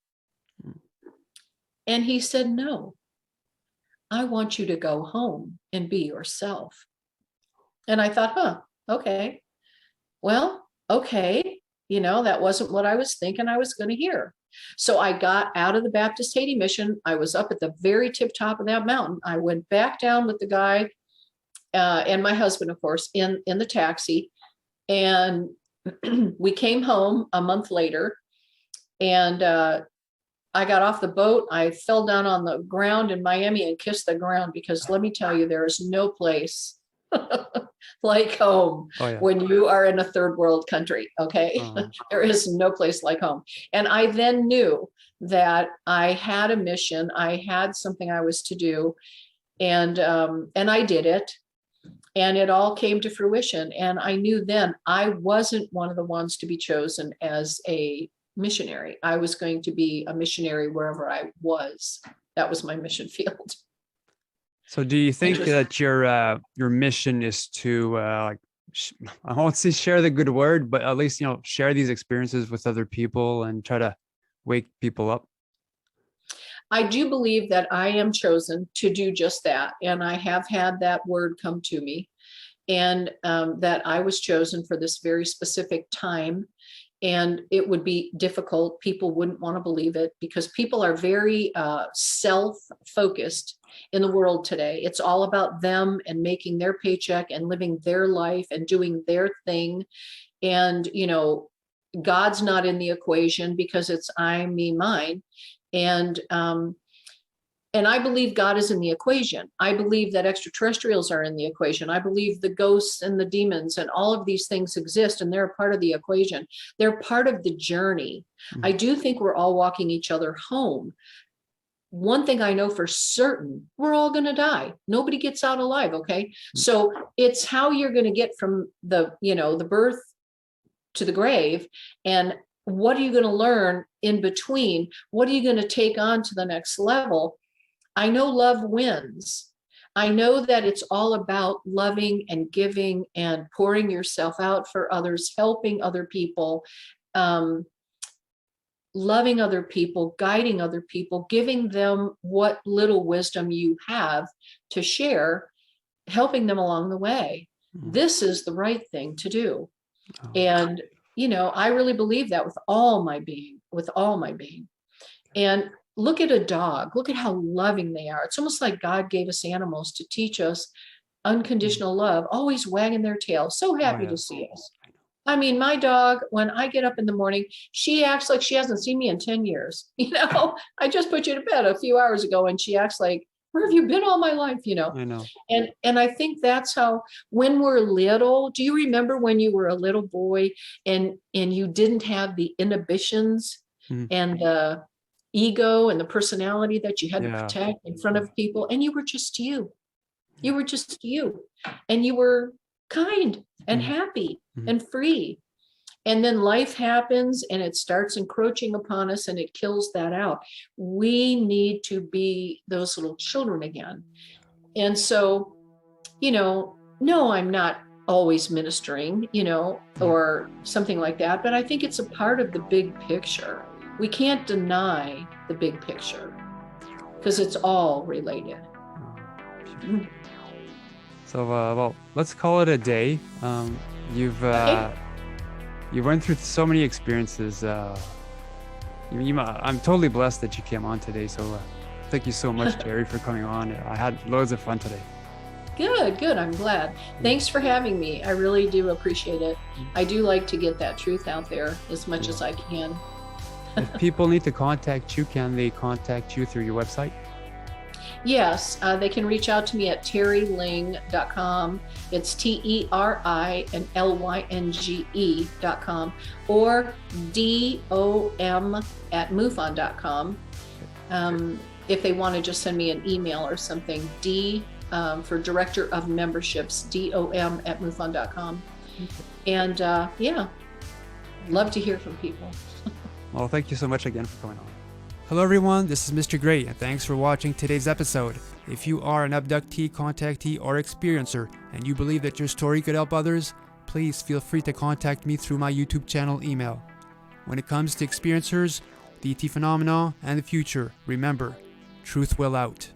And he said, no, I want you to go home and be yourself. And I thought, okay, well, okay. That wasn't what I was thinking I was going to hear. So I got out of the Baptist Haiti mission. I was up at the very tip top of that mountain. I went back down with the guy and my husband, of course, in the taxi. And we came home a month later and I got off the boat. I fell down on the ground in Miami and kissed the ground, because let me tell you, there is no place like home when you are in a third world country. Okay. There is no place like home. And I then knew that I had a mission. I had something I was to do, and I did it. And it all came to fruition. And I knew then I wasn't one of the ones to be chosen as a missionary. I was going to be a missionary wherever I was. That was my mission field. So do you think that your mission is to, I won't say share the good word, but at least, share these experiences with other people and try to wake people up? I do believe that I am chosen to do just that. And I have had that word come to me, and that I was chosen for this very specific time. And it would be difficult. People wouldn't want to believe it, because people are very self-focused in the world today. It's all about them and making their paycheck and living their life and doing their thing. And, God's not in the equation, because it's I, me, mine. And I believe God is in the equation. I believe that extraterrestrials are in the equation. I believe the ghosts and the demons and all of these things exist, and they're a part of the equation. They're part of the journey. Mm-hmm. I do think we're all walking each other home. One thing I know for certain, we're all going to die. Nobody gets out alive. Okay. Mm-hmm. So it's how you're going to get from the birth to the grave, and what are you going to learn in between? What are you going to take on to the next level? I know love wins. I know that it's all about loving and giving and pouring yourself out for others, helping other people, loving other people, guiding other people, giving them what little wisdom you have to share, helping them along the way. Mm-hmm. This is the right thing to do. Oh. And I really believe that with all my being. And look at a dog. Look at how loving they are. It's almost like God gave us animals to teach us unconditional love, always wagging their tail. So happy to see us. I mean, my dog, when I get up in the morning, she acts like she hasn't seen me in 10 years. I just put you to bed a few hours ago and she acts like, where have you been all my life? I know. And I think that's how, when we're little, do you remember when you were a little boy and you didn't have the inhibitions and the ego and the personality that you had to protect in front of people, and you were just you. You were just you, and you were kind and happy and free. And then life happens and it starts encroaching upon us and it kills that out. We need to be those little children again. And so, no, I'm not always ministering, or something like that, but I think it's a part of the big picture. We can't deny the big picture because it's all related. So, well, let's call it a day. You went through so many experiences. I'm totally blessed that you came on today. So thank you so much, Teri, for coming on. I had loads of fun today. Good. I'm glad. Thanks for having me. I really do appreciate it. I do like to get that truth out there as much as I can. If people need to contact you, can they contact you through your website? Yes, they can reach out to me at terilyng.com. It's TERILYNGE.com or DOM@MUFON.com. If they want to just send me an email or something, for Director of Memberships, DOM@MUFON.com. And yeah, love to hear from people. Well, thank you so much again for coming on. Hello everyone, this is Mr. Gray, and thanks for watching today's episode. If you are an abductee, contactee, or experiencer, and you believe that your story could help others, please feel free to contact me through my YouTube channel email. When it comes to experiencers, the ET phenomena, and the future, remember, truth will out.